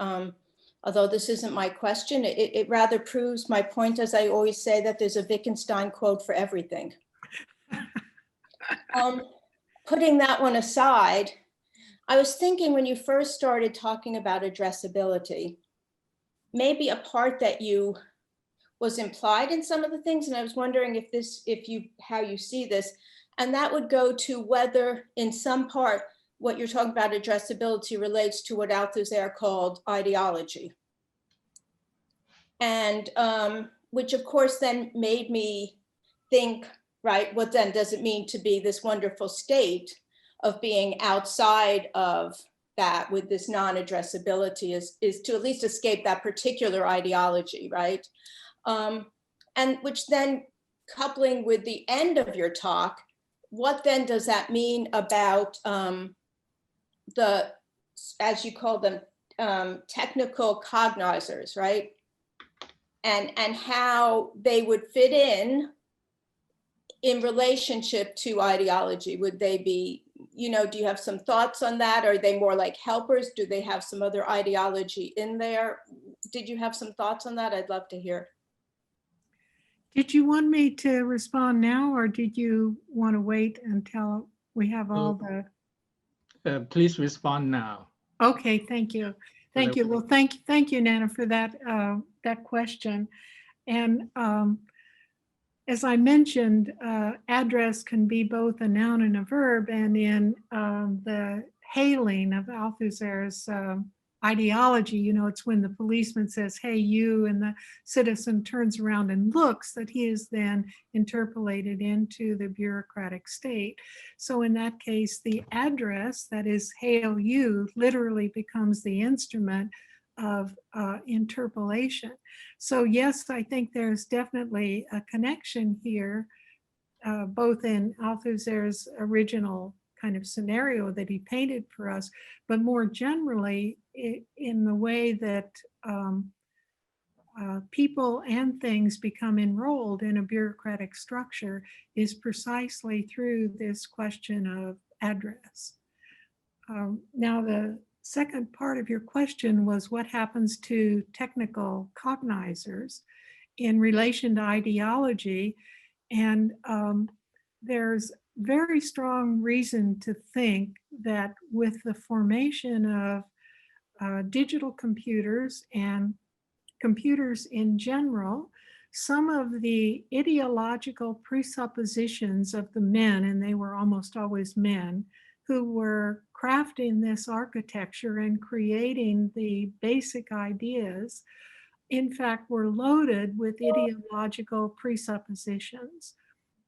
although this isn't my question, it rather proves my point, as I always say, that there's a Wittgenstein quote for everything. Putting that one aside, I was thinking when you first started talking about addressability, maybe a part that you was implied in some of the things, and I was wondering how you see this, and that would go to whether in some part what you're talking about addressability relates to what Althusser called ideology. And which of course then made me think, right, what then does it mean to be this wonderful state of being outside of that with this non-addressability is to at least escape that particular ideology, right? And which then coupling with the end of your talk, what then does that mean about as you call them, technical cognizers, right? And how they would fit in relationship to ideology? Would they be, do you have some thoughts on that? Are they more like helpers? Do they have some other ideology in there? Did you have some thoughts on that? I'd love to hear. Did you want me to respond now, or did you want to wait until we have all the? Please respond now. Okay, thank you. Thank you. Well, thank you, Nana, for that that question. And as I mentioned, address can be both a noun and a verb. And in the hailing of Althusser's ideology, it's when the policeman says, "Hey, you," and the citizen turns around and looks, that he is then interpolated into the bureaucratic state. So in that case, the address, that is, "Hail you," literally becomes the instrument of interpolation. So yes, I think there's definitely a connection here, both in Althusser's original kind of scenario that he painted for us, but more generally in the way that people and things become enrolled in a bureaucratic structure is precisely through this question of address. Now, the second part of your question was what happens to technical cognizers in relation to ideology. And there's very strong reason to think that with the formation of digital computers and computers in general, some of the ideological presuppositions of the men, and they were almost always men, who were crafting this architecture and creating the basic ideas, in fact, were loaded with ideological presuppositions.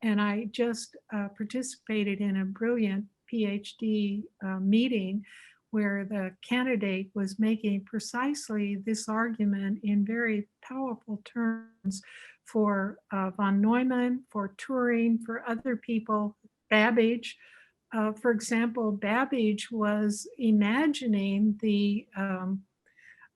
And I just participated in a brilliant PhD meeting where the candidate was making precisely this argument in very powerful terms for von Neumann, for Turing, for other people, Babbage. For example, Babbage was imagining the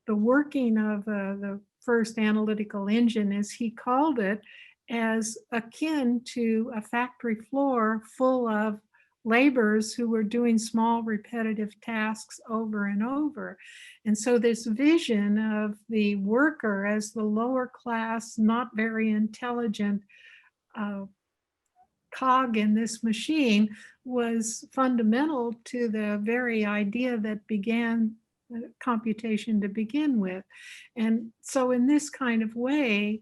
working of the first analytical engine, as he called it, as akin to a factory floor full of laborers who were doing small repetitive tasks over and over. And so this vision of the worker as the lower class, not very intelligent cog in this machine was fundamental to the very idea that began computation to begin with. And so in this kind of way,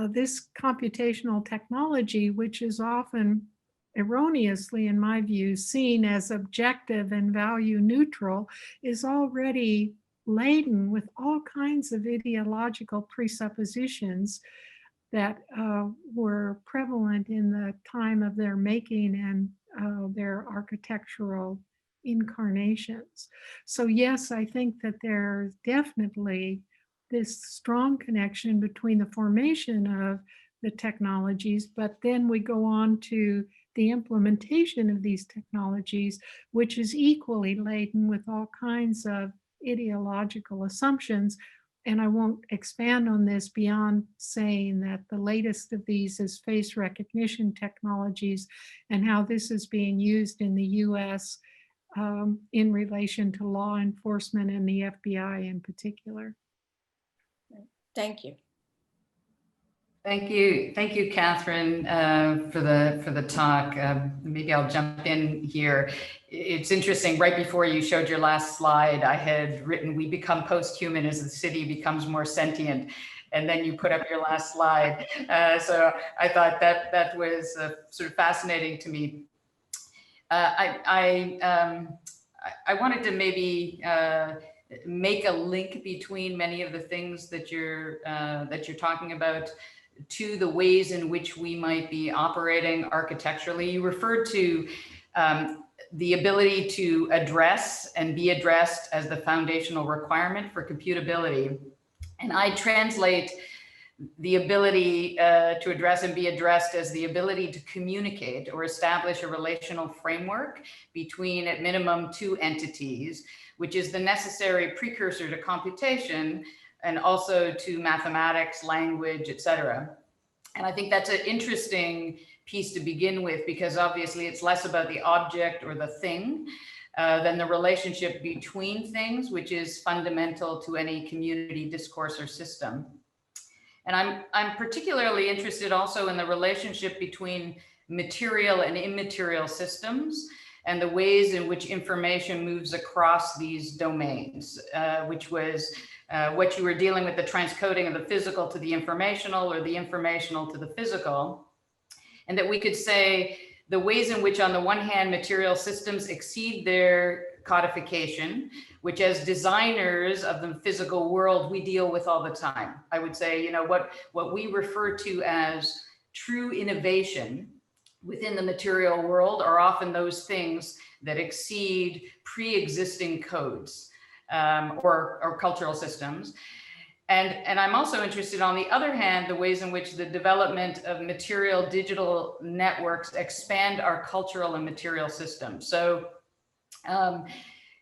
this computational technology, which is often erroneously, in my view, seen as objective and value neutral, is already laden with all kinds of ideological presuppositions that were prevalent in the time of their making and their architectural incarnations. So yes, I think that there's definitely this strong connection between the formation of the technologies, but then we go on to the implementation of these technologies, which is equally laden with all kinds of ideological assumptions. And I won't expand on this beyond saying that the latest of these is face recognition technologies and how this is being used in the US in relation to law enforcement and the FBI in particular. Thank you. Thank you, Catherine, for the talk. Maybe I'll jump in here. It's interesting. Right before you showed your last slide, I had written, "We become post-human as the city becomes more sentient," and then you put up your last slide. So I thought that was sort of fascinating to me. I wanted to maybe make a link between many of the things that you're talking about to the ways in which we might be operating architecturally. You referred to the ability to address and be addressed as the foundational requirement for computability. And I translate the ability to address and be addressed as the ability to communicate or establish a relational framework between, at minimum, two entities, which is the necessary precursor to computation and also to mathematics, language, etc. And I think that's an interesting piece to begin with, because obviously it's less about the object or the thing than the relationship between things, which is fundamental to any community discourse or system. And I'm particularly interested also in the relationship between material and immaterial systems and the ways in which information moves across these domains, which was what you were dealing with, the transcoding of the physical to the informational or the informational to the physical. And that we could say the ways in which, on the one hand, material systems exceed their codification, which as designers of the physical world, we deal with all the time. I would say, you know, what we refer to as true innovation within the material world are often those things that exceed pre-existing codes or cultural systems. And I'm also interested, on the other hand, the ways in which the development of material digital networks expand our cultural and material systems. So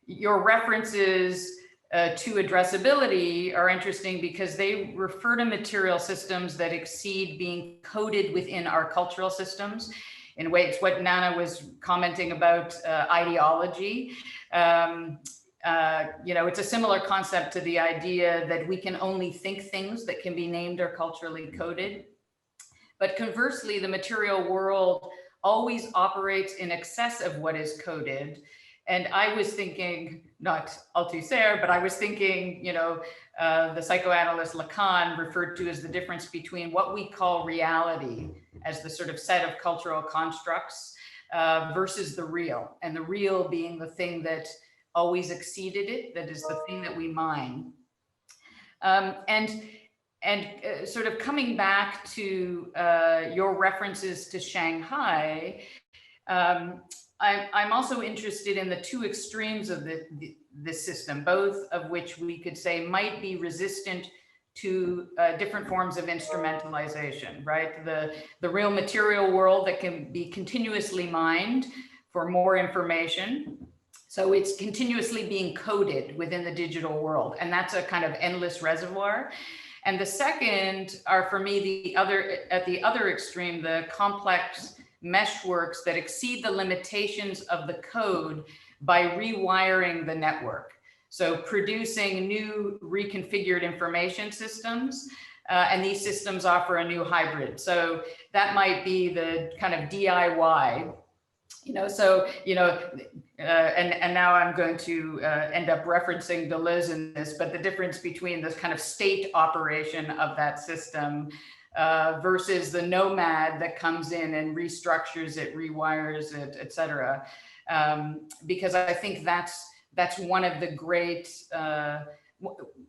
your references to addressability are interesting because they refer to material systems that exceed being coded within our cultural systems. In a way, it's what Nana was commenting about ideology. You know, it's a similar concept to the idea that we can only think things that can be named or culturally coded. But conversely, the material world always operates in excess of what is coded. And I was thinking, not Althusser, but I was thinking, you know, the psychoanalyst Lacan referred to as the difference between what we call reality as the sort of set of cultural constructs versus the real, and the real being the thing that always exceeded it, that is the thing that we mine. And sort of coming back to your references to Shanghai, I'm also interested in the two extremes of this system, both of which we could say might be resistant to different forms of instrumentalization, right? The real material world that can be continuously mined for more information. So it's continuously being coded within the digital world, and that's a kind of endless reservoir. And the second are, for me, at the other extreme, the complex meshworks that exceed the limitations of the code by rewiring the network. So producing new reconfigured information systems, and these systems offer a new hybrid. So that might be the kind of DIY, you know, so, you know, and now I'm going to end up referencing Deleuze in this, but the difference between this kind of state operation of that system versus the nomad that comes in and restructures it, rewires it, et cetera. Because I think that's one of the great,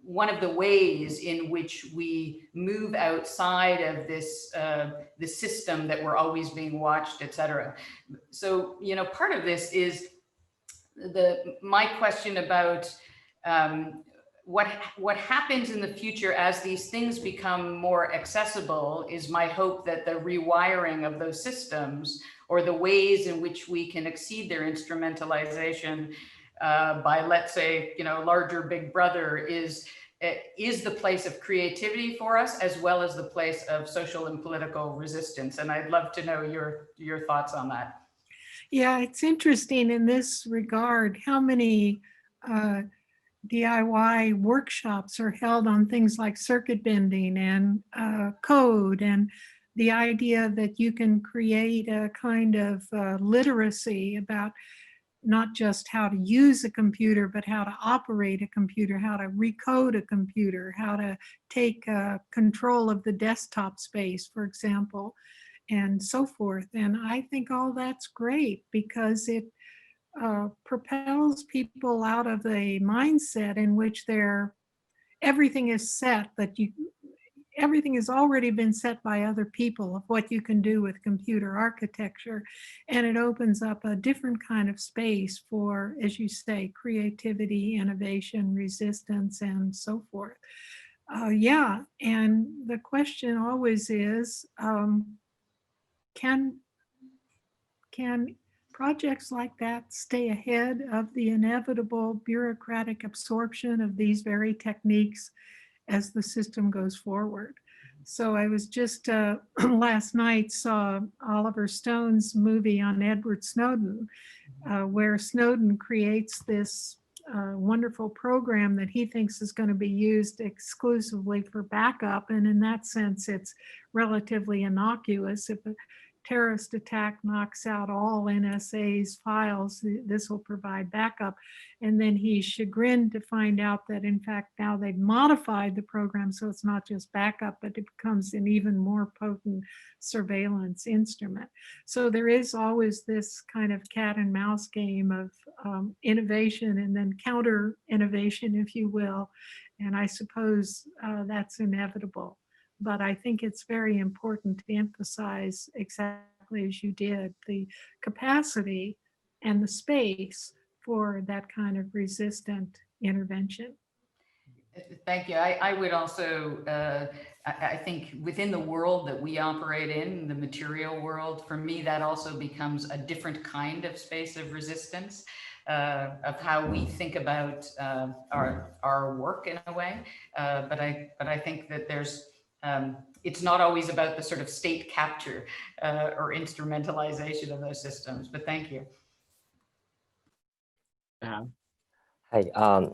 one of the ways in which we move outside of this the system that we're always being watched, et cetera. So, you know, part of this is my question about what happens in the future as these things become more accessible. Is my hope that the rewiring of those systems, or the ways in which we can exceed their instrumentalization by, let's say, you know, larger big brother, is the place of creativity for us, as well as the place of social and political resistance. And I'd love to know your thoughts on that. Yeah, it's interesting in this regard how many DIY workshops are held on things like circuit bending and code, and the idea that you can create a kind of literacy about not just how to use a computer, but how to operate a computer, how to recode a computer, how to take control of the desktop space, for example, and so forth. And I think all that's great because it propels people out of a mindset in which everything is set, that everything has already been set by other people of what you can do with computer architecture. And it opens up a different kind of space for, as you say, creativity, innovation, resistance, and so forth. Yeah, and the question always is, can projects like that stay ahead of the inevitable bureaucratic absorption of these very techniques as the system goes forward? So I was just last night saw Oliver Stone's movie on Edward Snowden, where Snowden creates this wonderful program that he thinks is going to be used exclusively for backup. And in that sense, it's relatively innocuous. If a terrorist attack knocks out all NSA's files, this will provide backup. And then he's chagrined to find out that, in fact, now they've modified the program so it's not just backup, but it becomes an even more potent surveillance instrument. So there is always this kind of cat and mouse game of innovation and then counter innovation, if you will. And I suppose that's inevitable. But I think it's very important to emphasize, exactly as you did, the capacity and the space for that kind of resistant intervention. Thank you. I would also, I think within the world that we operate in, the material world, for me, that also becomes a different kind of space of resistance, of how we think about our work in a way. But I think that there's, it's not always about the sort of state capture or instrumentalization of those systems, but thank you. Yeah. Hi,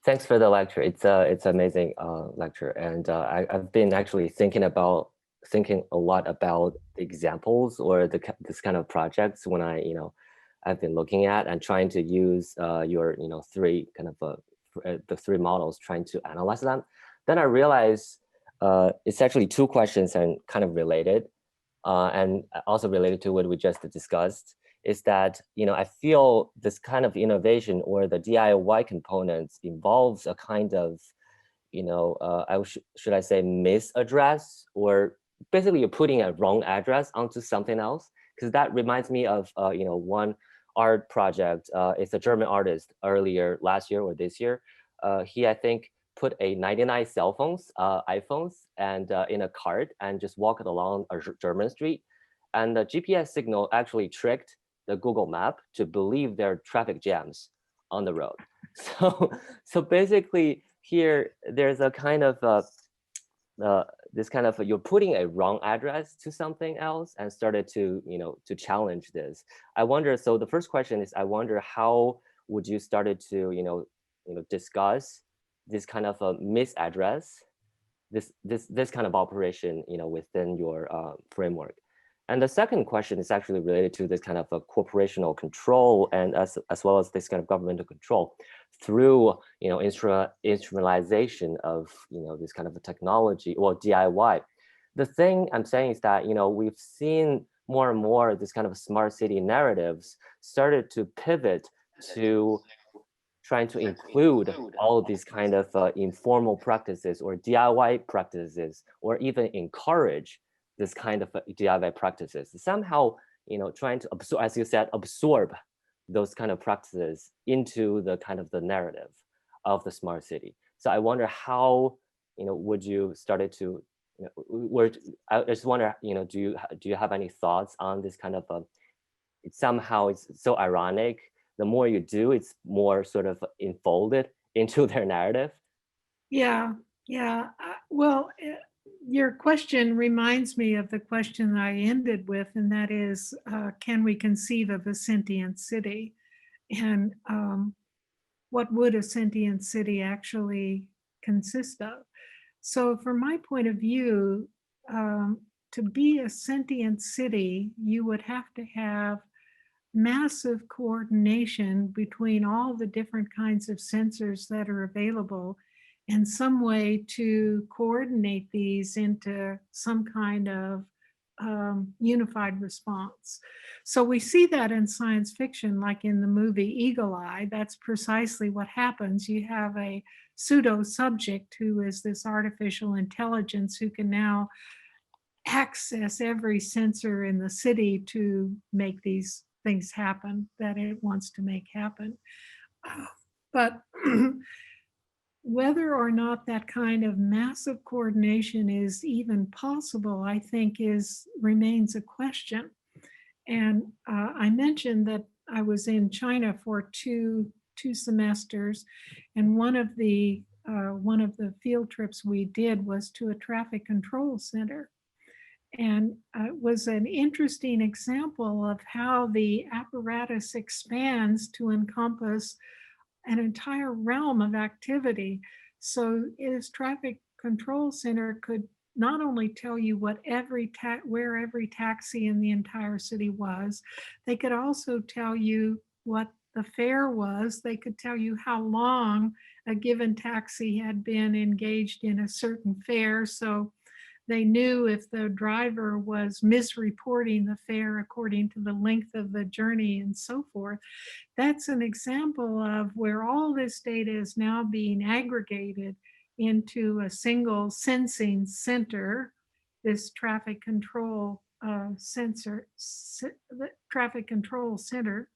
thanks for the lecture. It's amazing lecture, and I've been actually thinking a lot about the examples or this kind of projects when I've been looking at and trying to use your three kind of the three models, trying to analyze them. Then I realized it's actually two questions and kind of related, and also related to what we just discussed, is that, I feel this kind of innovation or the DIY components involves a kind of, should I say misaddress, or basically you're putting a wrong address onto something else. Because that reminds me of, one art project. It's a German artist earlier last year or this year. He, I think, put a 99 cell phones, iPhones, and in a cart and just walked along a German street. And the GPS signal actually tricked the Google map to believe there are traffic jams on the road. So basically here, there's a kind of, you're putting a wrong address to something else and started to, to challenge this. I wonder, so the first question is, I wonder how would you started to, discuss this kind of a misaddress, this kind of operation, within your framework. And the second question is actually related to this kind of a corporational control, and as well as this kind of governmental control through, instrumentalization of, this kind of a technology or DIY. the thing I'm saying is that, we've seen more and more this kind of smart city narratives started to pivot to trying to include all of these kind of informal practices or DIY practices, or even encourage this kind of DIY practices. Somehow, trying to absorb, as you said, absorb those kind of practices into the kind of the narrative of the smart city. So I wonder how, would you started to, I just wonder, do you have any thoughts on this kind of, somehow it's so ironic. The more you do, it's more sort of enfolded into their narrative. Yeah. Well, your question reminds me of the question I ended with, and that is, can we conceive of a sentient city? And what would a sentient city actually consist of? So from my point of view, to be a sentient city, you would have to have massive coordination between all the different kinds of sensors that are available, and some way to coordinate these into some kind of unified response. So we see that in science fiction, like in the movie Eagle Eye. That's precisely what happens. You have a pseudo subject who is this artificial intelligence who can now access every sensor in the city to make these things happen that it wants to make happen. But whether or not that kind of massive coordination is even possible, I think remains a question. And I mentioned that I was in China for two semesters, and one of the field trips we did was to a traffic control center. And it was an interesting example of how the apparatus expands to encompass an entire realm of activity. So this traffic control center could not only tell you where every taxi in the entire city was, they could also tell you what the fare was. They could tell you how long a given taxi had been engaged in a certain fare. So they knew if the driver was misreporting the fare according to the length of the journey and so forth. That's an example of where all this data is now being aggregated into a single sensing center, this traffic control traffic control center.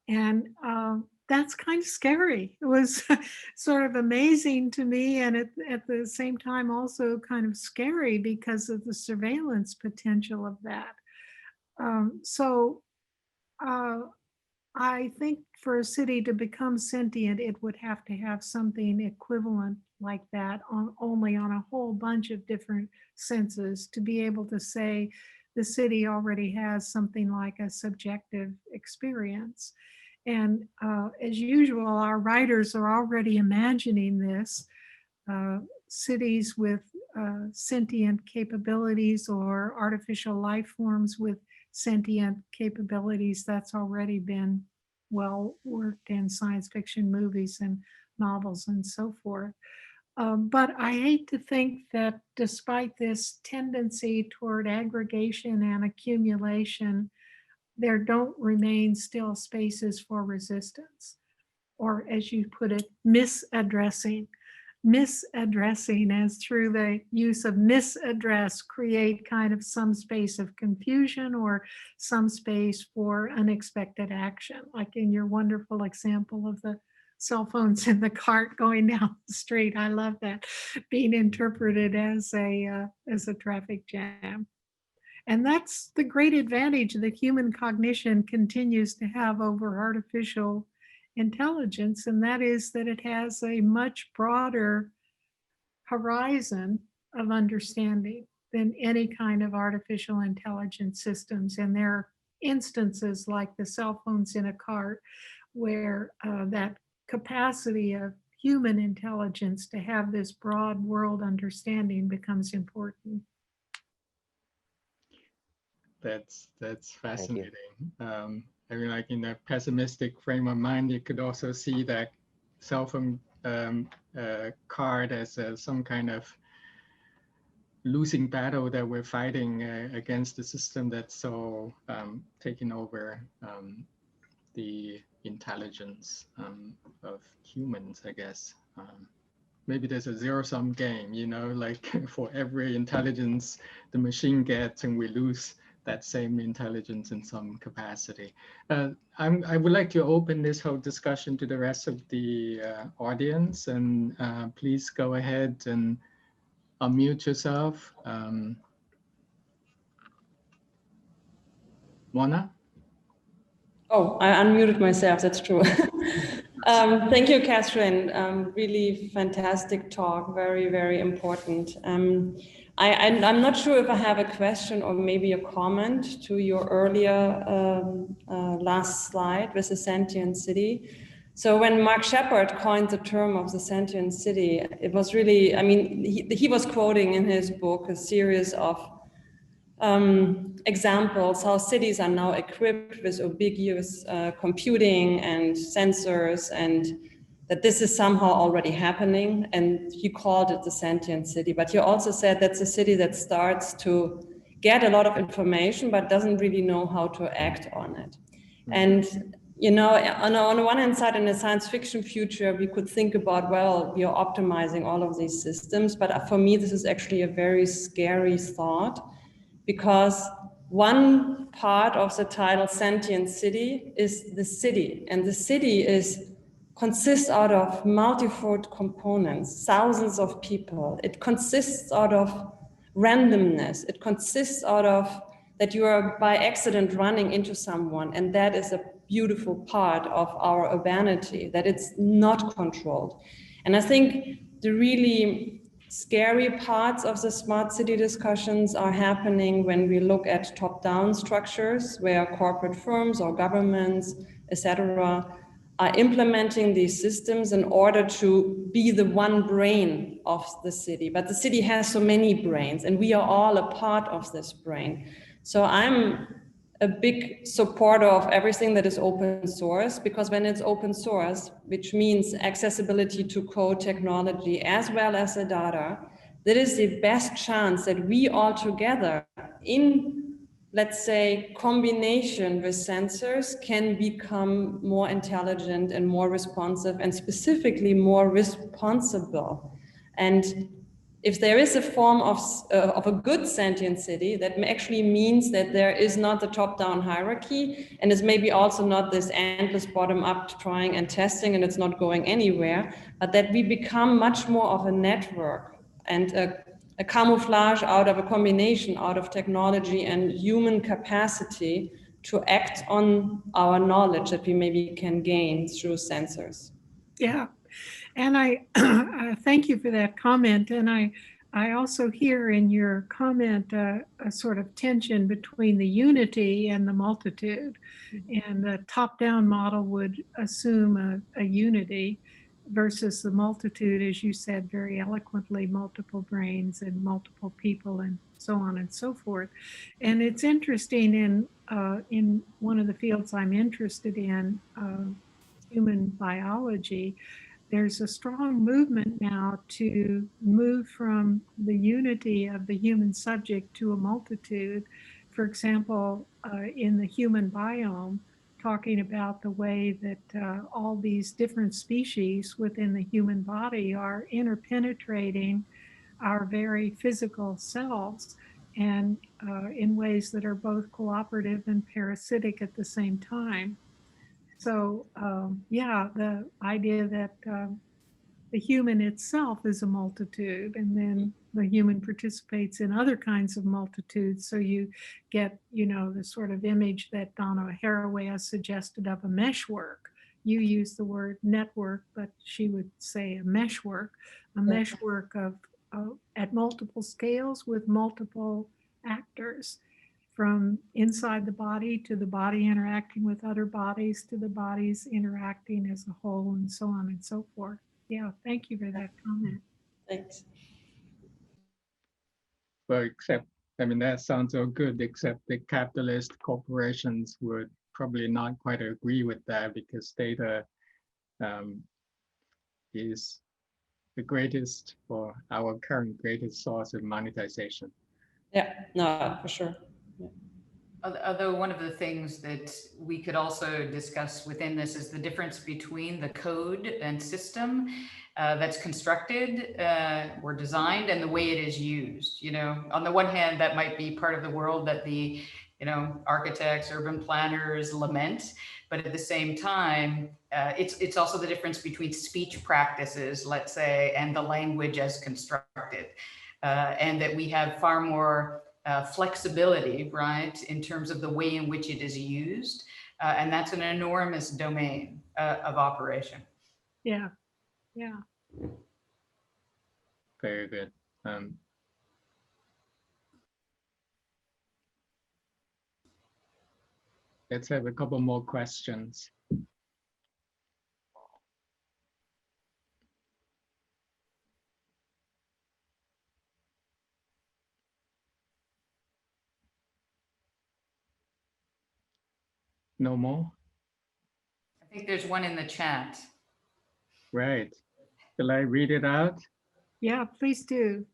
And that's kind of scary. It was sort of amazing to me, and at the same time also kind of scary because of the surveillance potential of that. I think for a city to become sentient, it would have to have something equivalent like that only on a whole bunch of different senses to be able to say the city already has something like a subjective experience. And as usual, our writers are already imagining this, cities with sentient capabilities or artificial life forms with sentient capabilities. That's already been well worked in science fiction movies and novels and so forth. But I hate to think that despite this tendency toward aggregation and accumulation, there don't remain still spaces for resistance, or as you put it, misaddressing as through the use of misaddress create kind of some space of confusion or some space for unexpected action, like in your wonderful example of the cell phones in the cart going down the street. I love that being interpreted as a traffic jam. And that's the great advantage that human cognition continues to have over artificial intelligence, and that is that it has a much broader horizon of understanding than any kind of artificial intelligence systems. And there are instances like the cell phones in a cart where that capacity of human intelligence to have this broad world understanding becomes important. That's fascinating. I mean, like in a pessimistic frame of mind, you could also see that cell phone card as some kind of losing battle that we're fighting against the system that's so taking over the intelligence of humans, I guess. Maybe there's a zero-sum game, you know, like for every intelligence the machine gets, and we lose that same intelligence in some capacity. I would like to open this whole discussion to the rest of the audience, and please go ahead and unmute yourself. Mona? Oh, I unmuted myself, that's true. Thank you, Catherine. Really fantastic talk, very, very important. I'm not sure if I have a question or maybe a comment to your earlier last slide with the sentient city. So when Mark Shepard coined the term of the sentient city, it was really, I mean, he was quoting in his book a series of examples how cities are now equipped with ubiquitous computing and sensors, and that this is somehow already happening. And he called it the sentient city. But he also said that's a city that starts to get a lot of information, but doesn't really know how to act on it. Mm-hmm. And you know, on the one hand side, in a science fiction future, we could think about, well, we are optimizing all of these systems. But for me, this is actually a very scary thought, because one part of the title sentient city is the city, and the city consists out of multifold components, thousands of people. It consists out of randomness. It consists out of that you are by accident running into someone, and that is a beautiful part of our urbanity, that it's not controlled. And I think the really scary parts of the smart city discussions are happening when we look at top-down structures where corporate firms or governments, etc., are implementing these systems in order to be the one brain of the city. But the city has so many brains, and we are all a part of this brain. So I'm a big supporter of everything that is open source, because when it's open source, which means accessibility to code technology as well as the data, that is the best chance that we all together in, let's say, combination with sensors can become more intelligent and more responsive, and specifically more responsible. And if there is a form of a good sentient city, that actually means that there is not the top-down hierarchy, and it's maybe also not this endless bottom-up trying and testing, and it's not going anywhere, but that we become much more of a network and a camouflage out of a combination out of technology and human capacity to act on our knowledge that we maybe can gain through sensors. Yeah. And I thank you for that comment. And I also hear in your comment a sort of tension between the unity and the multitude. And the top-down model would assume a unity versus the multitude, as you said very eloquently, multiple brains and multiple people and so on and so forth. And it's interesting in one of the fields I'm interested in, human biology, there's a strong movement now to move from the unity of the human subject to a multitude. For example, in the human biome, talking about the way that all these different species within the human body are interpenetrating our very physical selves, and in ways that are both cooperative and parasitic at the same time. So yeah, the idea that the human itself is a multitude, and then the human participates in other kinds of multitudes. So you get, you know, the sort of image that Donna Haraway has suggested of a meshwork. You use the word network, but she would say a meshwork of at multiple scales with multiple actors, from inside the body to the body interacting with other bodies to the bodies interacting as a whole, and so on and so forth. Yeah, thank you for that comment. Thanks. Well, except, I mean, that sounds so good, except the capitalist corporations would probably not quite agree with that, because data is the greatest, or our current greatest source of monetization. Yeah, no, for sure. Although one of the things that we could also discuss within this is the difference between the code and system that's constructed or designed and the way it is used. You know, on the one hand, that might be part of the world that the, you know, architects, urban planners lament, but at the same time, it's also the difference between speech practices, let's say, and the language as constructed, and that we have far more flexibility, right, in terms of the way in which it is used. And that's an enormous domain of operation. Yeah, yeah. Very good. Let's have a couple more questions. No more? I think there's one in the chat. Right. Shall I read it out? Yeah, please do.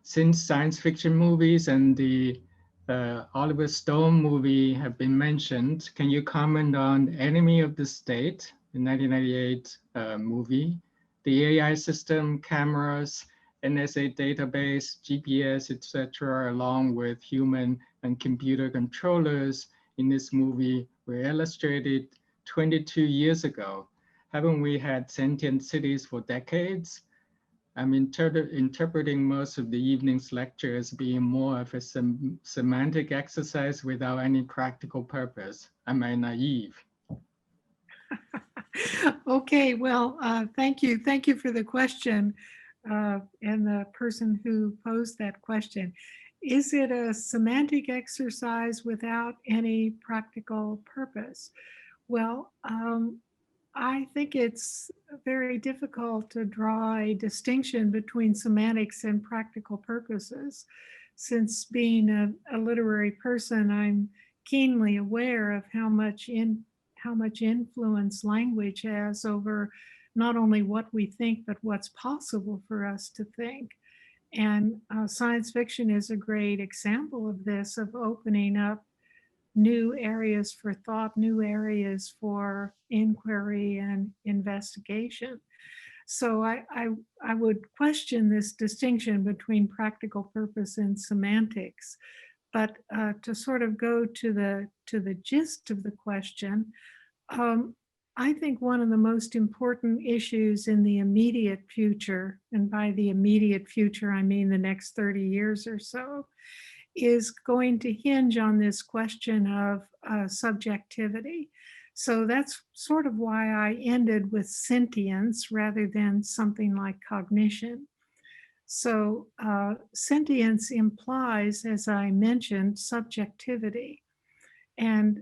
Since science fiction movies and the Oliver Stone movie have been mentioned, can you comment on Enemy of the State, the 1998 movie, the AI system, cameras, NSA database, GPS, etc., along with human and computer controllers in this movie were illustrated 22 years ago? Haven't we had sentient cities for decades? I'm interpreting most of the evening's lecture as being more of a semantic exercise without any practical purpose. Am I naive? Okay, well, thank you. Thank you for the question and the person who posed that question. Is it a semantic exercise without any practical purpose? Well, I think it's very difficult to draw a distinction between semantics and practical purposes. Since being a literary person, I'm keenly aware of how much influence language has over not only what we think, but what's possible for us to think. And science fiction is a great example of this, of opening up new areas for thought, new areas for inquiry and investigation. So I would question this distinction between practical purpose and semantics. But to sort of go to the gist of the question, I think one of the most important issues in the immediate future, and by the immediate future, I mean the next 30 years or so, is going to hinge on this question of subjectivity. So that's sort of why I ended with sentience rather than something like cognition. So sentience implies, as I mentioned, subjectivity. And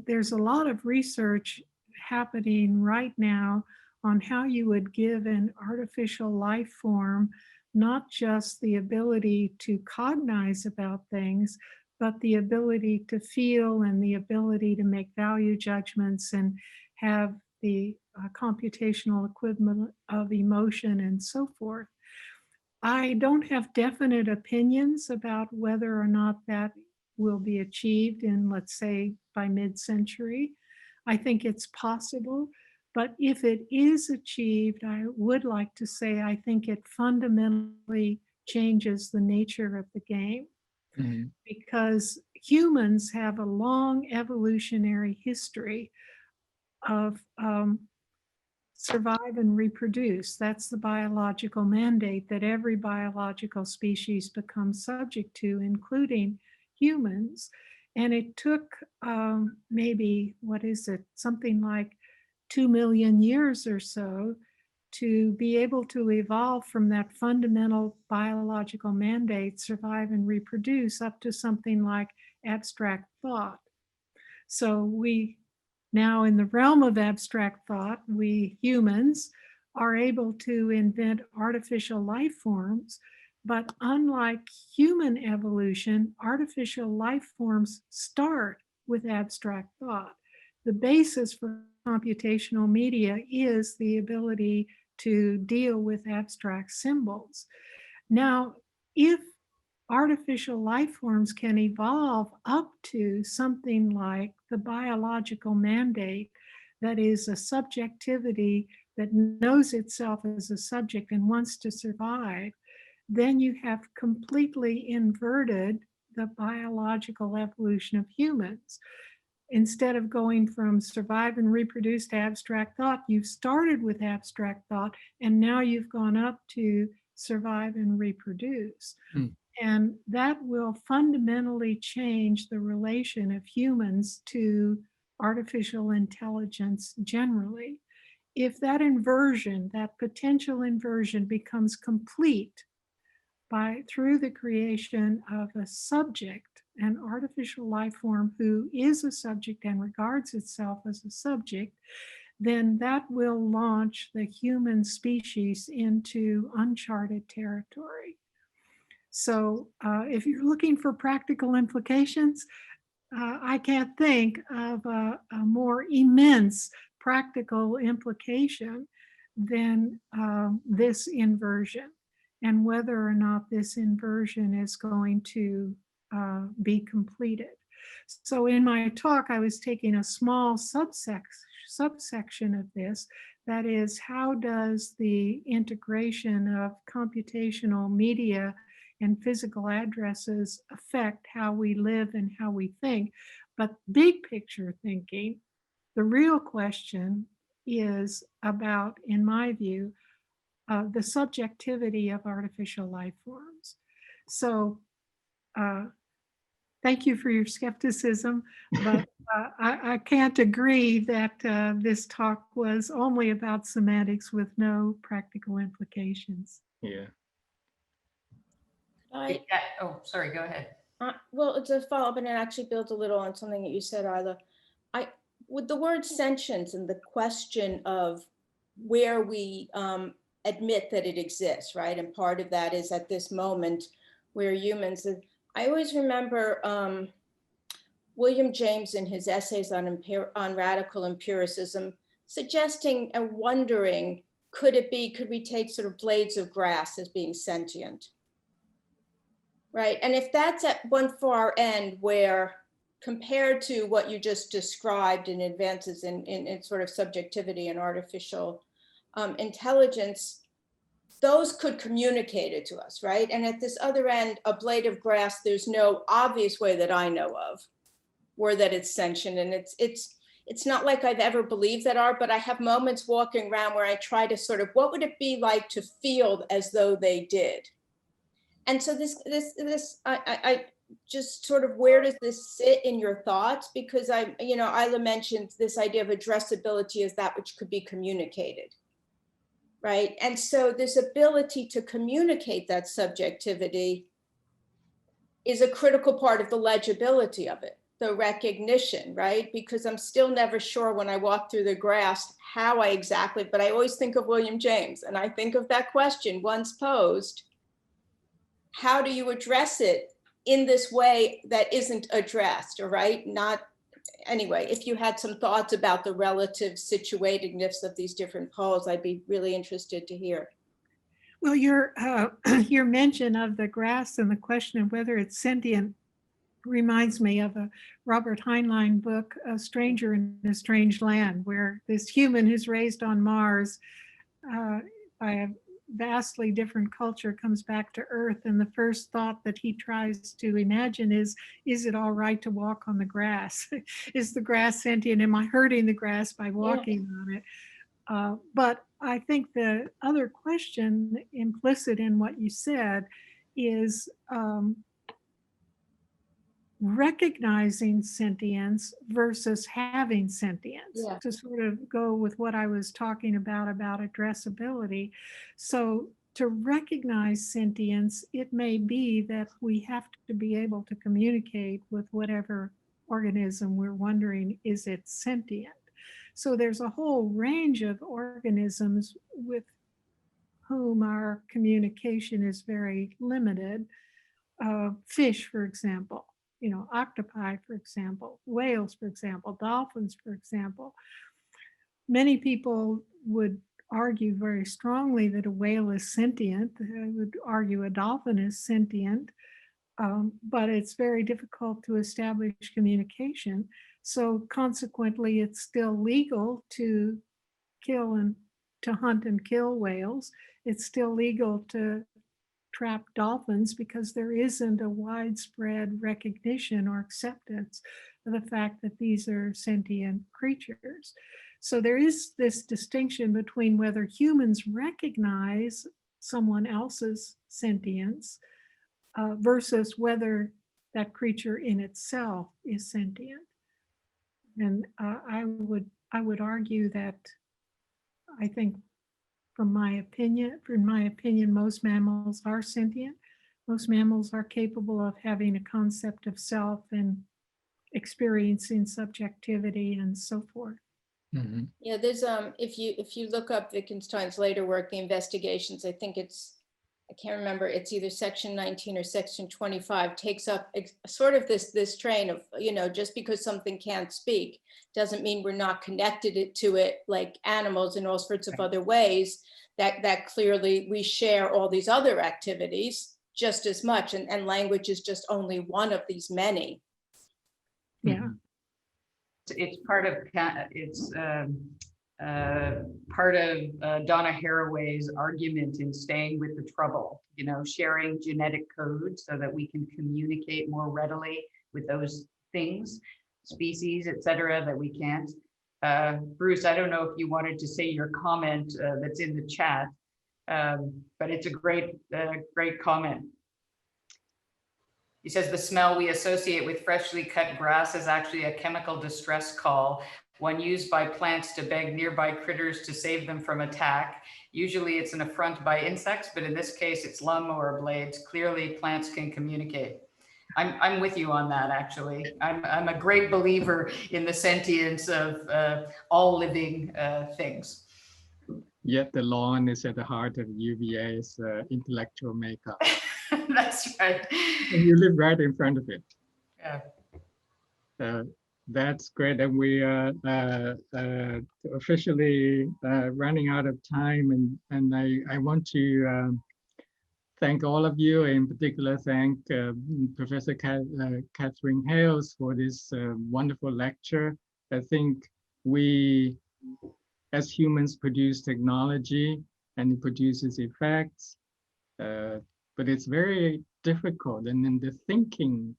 there's a lot of research happening right now on how you would give an artificial life form not just the ability to cognize about things, but the ability to feel and the ability to make value judgments and have the computational equivalent of emotion and so forth. I don't have definite opinions about whether or not that will be achieved in, let's say, by mid-century. I think it's possible. But if it is achieved, I would like to say I think it fundamentally changes the nature of the game. Mm-hmm. Because humans have a long evolutionary history of survive and reproduce. That's the biological mandate that every biological species becomes subject to, including humans. And it took maybe, something like 2 million years or so to be able to evolve from that fundamental biological mandate, survive and reproduce, up to something like abstract thought. So we now, in the realm of abstract thought, we humans are able to invent artificial life forms, but unlike human evolution, artificial life forms start with abstract thought. The basis for computational media is the ability to deal with abstract symbols. Now, if artificial life forms can evolve up to something like the biological mandate, that is a subjectivity that knows itself as a subject and wants to survive, then you have completely inverted the biological evolution of humans. Instead of going from survive and reproduce to abstract thought, you've started with abstract thought, and now you've gone up to survive and reproduce. And that will fundamentally change the relation of humans to artificial intelligence generally. If that inversion, that potential inversion, becomes complete through the creation of a subject, an artificial life form who is a subject and regards itself as a subject, then that will launch the human species into uncharted territory. So if you're looking for practical implications, I can't think of a more immense practical implication than this inversion, and whether or not this inversion is going to be completed. So in my talk, I was taking a small subsection of this. That is, how does the integration of computational media and physical addresses affect how we live and how we think? But big picture thinking, the real question is about, in my view, the subjectivity of artificial life forms. So thank you for your skepticism, but I can't agree that this talk was only about semantics with no practical implications. Yeah. Oh, sorry, go ahead. Well, it's a follow-up, and it actually builds a little on something that you said, Isla. With the word sentience and the question of where we admit that it exists, right? And part of that is at this moment where humans, I always remember William James in his essays on radical empiricism suggesting and wondering, could we take sort of blades of grass as being sentient? Right, and if that's at one far end where, compared to what you just described in advances in sort of subjectivity and artificial intelligence, those could communicate it to us, right? And at this other end, a blade of grass, there's no obvious way that I know of where that it's sentient. And it's not like I've ever believed that art, but I have moments walking around where I try to sort of, what would it be like to feel as though they did? And so I just sort of, where does this sit in your thoughts? Because Isla mentioned this idea of addressability as that which could be communicated, right? And so this ability to communicate that subjectivity is a critical part of the legibility of it, the recognition, right? Because I'm still never sure when I walk through the grass how I exactly, but I always think of William James, and I think of that question once posed: how do you address it in this way that isn't addressed, or right? Not, anyway, if you had some thoughts about the relative situatedness of these different poles, I'd be really interested to hear. Well, your mention of the grass and the question of whether it's sentient reminds me of a Robert Heinlein book, A Stranger in a Strange Land, where this human who's raised on Mars by a vastly different culture comes back to Earth, and the first thought that he tries to imagine is it all right to walk on the grass? Is the grass sentient? Am I hurting the grass by walking on it? But I think the other question implicit in what you said is recognizing sentience versus having sentience, to sort of go with what I was talking about addressability. So to recognize sentience, it may be that we have to be able to communicate with whatever organism we're wondering, is it sentient? So there's a whole range of organisms with whom our communication is very limited. Fish, for example. octopi, for example, whales, for example, dolphins, for example. Many people would argue very strongly that a whale is sentient. I would argue a dolphin is sentient, but it's very difficult to establish communication. So consequently, it's still legal to hunt and kill whales. It's still legal to trap dolphins because there isn't a widespread recognition or acceptance of the fact that these are sentient creatures. So there is this distinction between whether humans recognize someone else's sentience versus whether that creature in itself is sentient. And I would argue that I think in my opinion, most mammals are sentient. Most mammals are capable of having a concept of self and experiencing subjectivity and so forth. Mm-hmm. Yeah, there's if you look up Wittgenstein's later work, the investigations, I think I can't remember, it's either section 19 or section 25, takes up sort of this train of, just because something can't speak doesn't mean we're not connected to it like animals in all sorts of other ways, that clearly we share all these other activities just as much, and language is just only one of these many. Yeah. It's part of part of Donna Haraway's argument in Staying with the Trouble, sharing genetic code so that we can communicate more readily with those things, species, et cetera, that we can't. Bruce, I don't know if you wanted to say your comment that's in the chat, but it's a great comment. He says the smell we associate with freshly cut grass is actually a chemical distress call, one used by plants to beg nearby critters to save them from attack. Usually it's an affront by insects, but in this case it's lawnmower blades. Clearly plants can communicate. I'm with you on that, actually. I'm a great believer in the sentience of all living things. Yet the lawn is at the heart of UVA's intellectual makeup. That's right. And you live right in front of it. Yeah. That's great. And we are officially running out of time. And I want to thank all of you, in particular, thank Professor Katherine HAYLES for this wonderful lecture. I think we, as humans, produce technology and it produces effects, but it's very difficult. And then the thinking,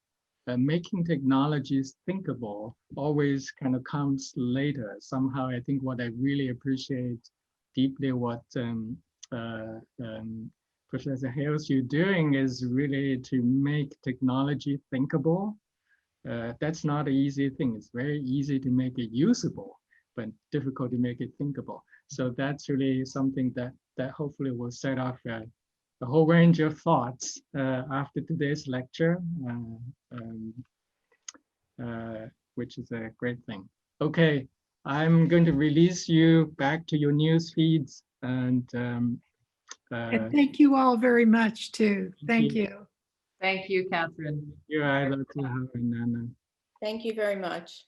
making technologies thinkable always kind of comes later. Somehow, I think what I really appreciate deeply what Professor HAYLES, you're doing is really to make technology thinkable. That's not an easy thing. It's very easy to make it usable, but difficult to make it thinkable. So that's really something that hopefully will set off a whole range of thoughts after today's lecture, which is a great thing. Okay, I'm going to release you back to your news feeds, and thank you all very much too. Thank you. Thank you, Katherine. You're Anna. Thank you very much.